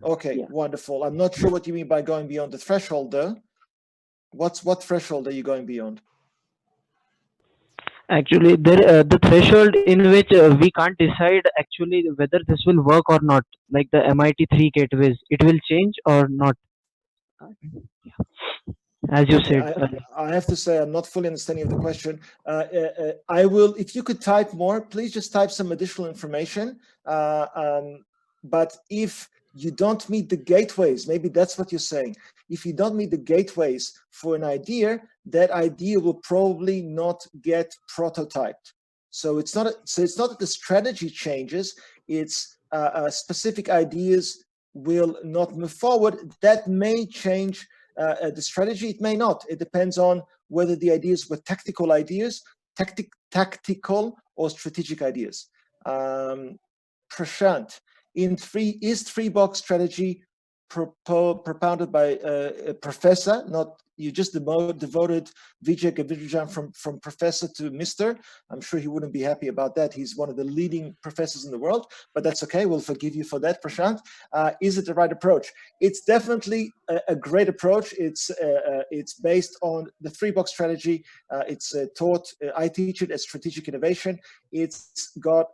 Okay, Yeah. Wonderful. I'm not sure what you mean by going beyond the threshold, though. What threshold are you going beyond? Actually, the threshold in which we can't decide actually whether this will work or not, like the MIT 3 gateways, it will change or not. As you said. I have to say I'm not fully understanding of the question. I will, if you could type more, please just type some additional information. But if you don't meet the gateways, maybe that's what you're saying. If you don't meet the gateways for an idea, that idea will probably not get prototyped. So it's not that the strategy changes. It's specific ideas will not move forward. That may change the strategy. It may not. It depends on whether the ideas were tactical ideas, tactical or strategic ideas. Prashant, is three-box strategy propounded by a professor, not you just devoted Vijay Gavidrajan from professor to Mr. I'm sure he wouldn't be happy about that. He's one of the leading professors in the world, but that's okay. We'll forgive you for that, Prashant. Is it the right approach? It's definitely a great approach. It's based on the three-box strategy. It's taught. I teach it as strategic innovation. It's got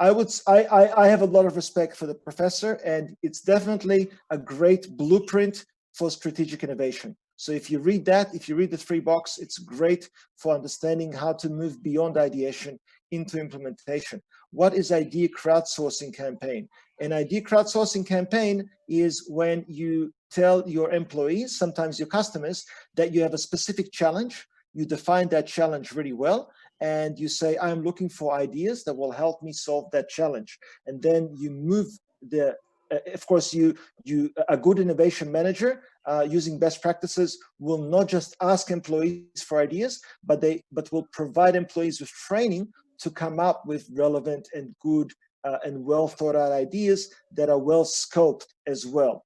I have a lot of respect for the professor, and it's definitely a great blueprint for strategic innovation. So if you read that, if you read the three-box, it's great for understanding how to move beyond ideation into implementation. What is idea crowdsourcing campaign? An idea crowdsourcing campaign is when you tell your employees, sometimes your customers, that you have a specific challenge. You define that challenge really well, and you say, I'm looking for ideas that will help me solve that challenge. And then you move of course, a good innovation manager using best practices will not just ask employees for ideas, but will provide employees with training to come up with relevant and good and well thought out ideas that are well scoped as well.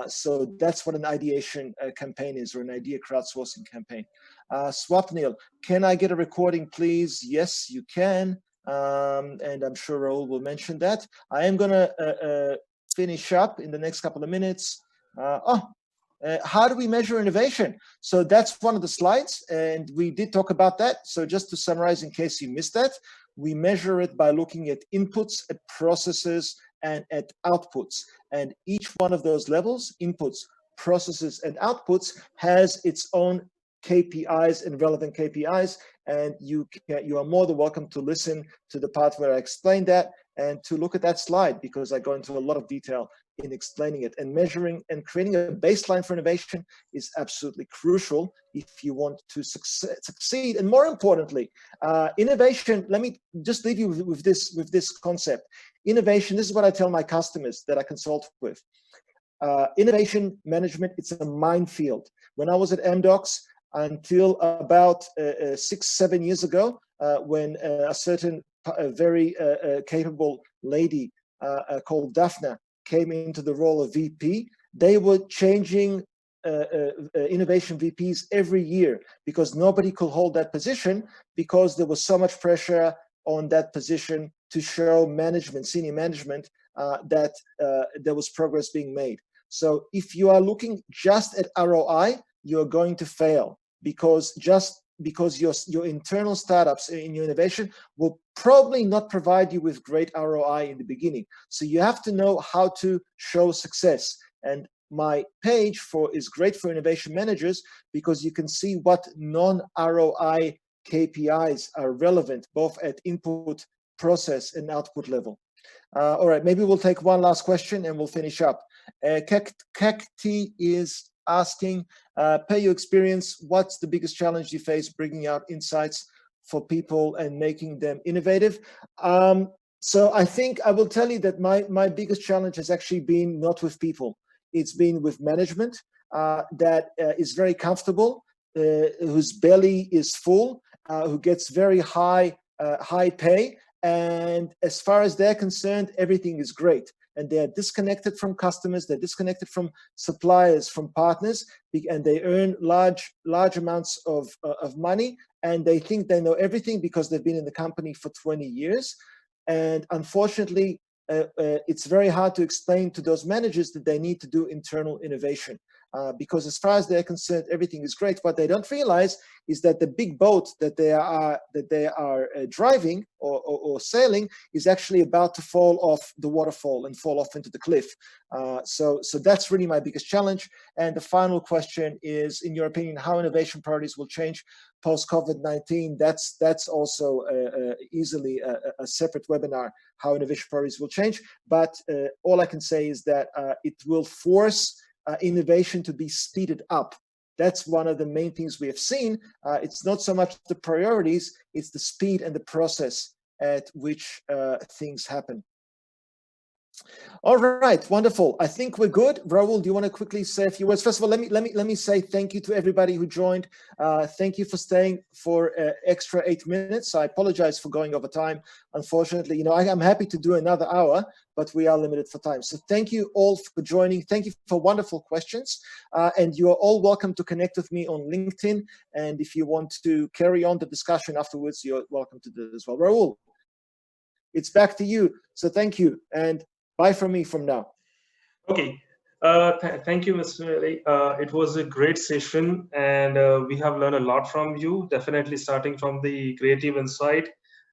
So that's what an ideation campaign is, or an idea crowdsourcing campaign. Swapnil, can I get a recording, please? Yes, you can. And I'm sure Raul will mention that. I am going to finish up in the next couple of minutes. How do we measure innovation? So that's one of the slides, and we did talk about that. So just to summarize, in case you missed that, we measure it by looking at inputs, at processes, and at outputs. And each one of those levels, inputs, processes, and outputs, has its own KPIs and relevant KPIs. And you are more than welcome to listen to the part where I explain that and to look at that slide, because I go into a lot of detail in explaining it. And measuring and creating a baseline for innovation is absolutely crucial if you want to succeed. And more importantly, innovation, let me just leave you with this concept. Innovation, this is what I tell my customers that I consult with. Innovation management, it's a minefield. When I was at MDocs, until about 6-7 years ago, when a certain very capable lady called Daphne came into the role of VP, they were changing innovation VPs every year, because nobody could hold that position, because there was so much pressure on that position to show management, senior management, that there was progress being made. So if you are looking just at ROI, you're going to fail, because your internal startups in your innovation will probably not provide you with great ROI in the beginning. So you have to know how to show success. And my page is great for innovation managers, because you can see what non-ROI KPIs are relevant, both at input, process, and output level. All right, maybe we'll take one last question and we'll finish up. Kekti is asking, per your experience, what's the biggest challenge you face bringing out insights for people and making them innovative? So I think I will tell you that my biggest challenge has actually been not with people. It's been with management that is very comfortable, whose belly is full, who gets very high pay, and as far as they're concerned, everything is great. And they're disconnected from customers, they're disconnected from suppliers, from partners, and they earn large amounts of money, and they think they know everything because they've been in the company for 20 years. And unfortunately, it's very hard to explain to those managers that they need to do internal innovation. Because as far as they're concerned, everything is great. What they don't realize is that the big boat that they are driving or sailing is actually about to fall off the waterfall and fall off into the cliff. So that's really my biggest challenge. And the final question is, in your opinion, how innovation priorities will change post-COVID-19? That's also easily a separate webinar, how innovation priorities will change. But all I can say is that it will force innovation to be speeded up. That's one of the main things we have seen. It's not so much the priorities, it's the speed and the process at which things happen. All right, wonderful. I think we're good. Raul, do you want to quickly say a few words? First of all, let me say thank you to everybody who joined. Thank you for staying for extra 8 minutes. I apologize for going over time. Unfortunately, I'm happy to do another hour, but we are limited for time. So thank you all for joining. Thank you for wonderful questions. And you are all welcome to connect with me on LinkedIn. And if you want to carry on the discussion afterwards, you're welcome to do it as well. Raul, it's back to you. So thank you. And bye from me from now. Okay. Thank you, Mr. Eli. It was a great session, and we have learned a lot from you, definitely starting from the creative insight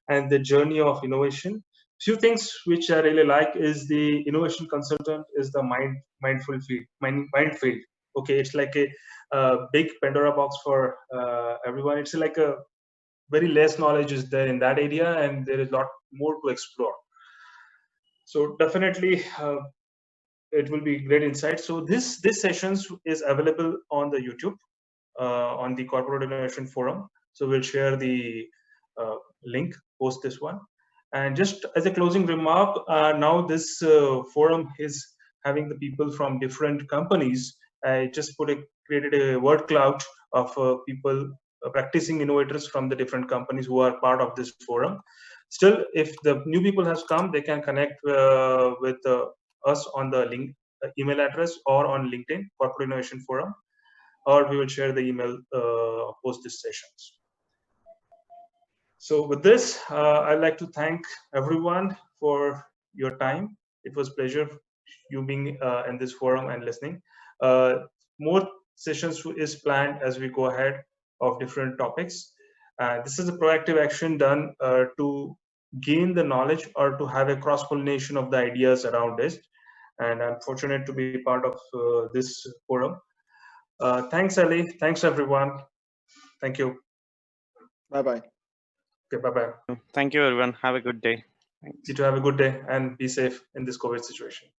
and the journey of innovation. Few things which I really like is the innovation consultant is the mindful field, mind field. Okay, it's like a big Pandora box for everyone. It's like a very less knowledge is there in that area, and there is a lot more to explore. So definitely it will be great insight. So this sessions is available on the YouTube on the Corporate Innovation Forum. So we'll share the link post this one. And just as a closing remark, now this forum is having the people from different companies. I just created a word cloud of people practicing innovators from the different companies who are part of this forum. Still, if the new people has come, they can connect with us on the link email address or on LinkedIn Corporate Innovation Forum, or we will share the email post this sessions. So with this, I'd like to thank everyone for your time. It was a pleasure you being in this forum and listening. More sessions is planned as we go ahead of different topics. This is a proactive action done to gain the knowledge or to have a cross-pollination of the ideas around it. And I'm fortunate to be part of this forum. Thanks, Eli. Thanks, everyone. Thank you. Bye-bye. Okay, bye-bye. Thank you, everyone. Have a good day. You too have a good day and be safe in this COVID situation.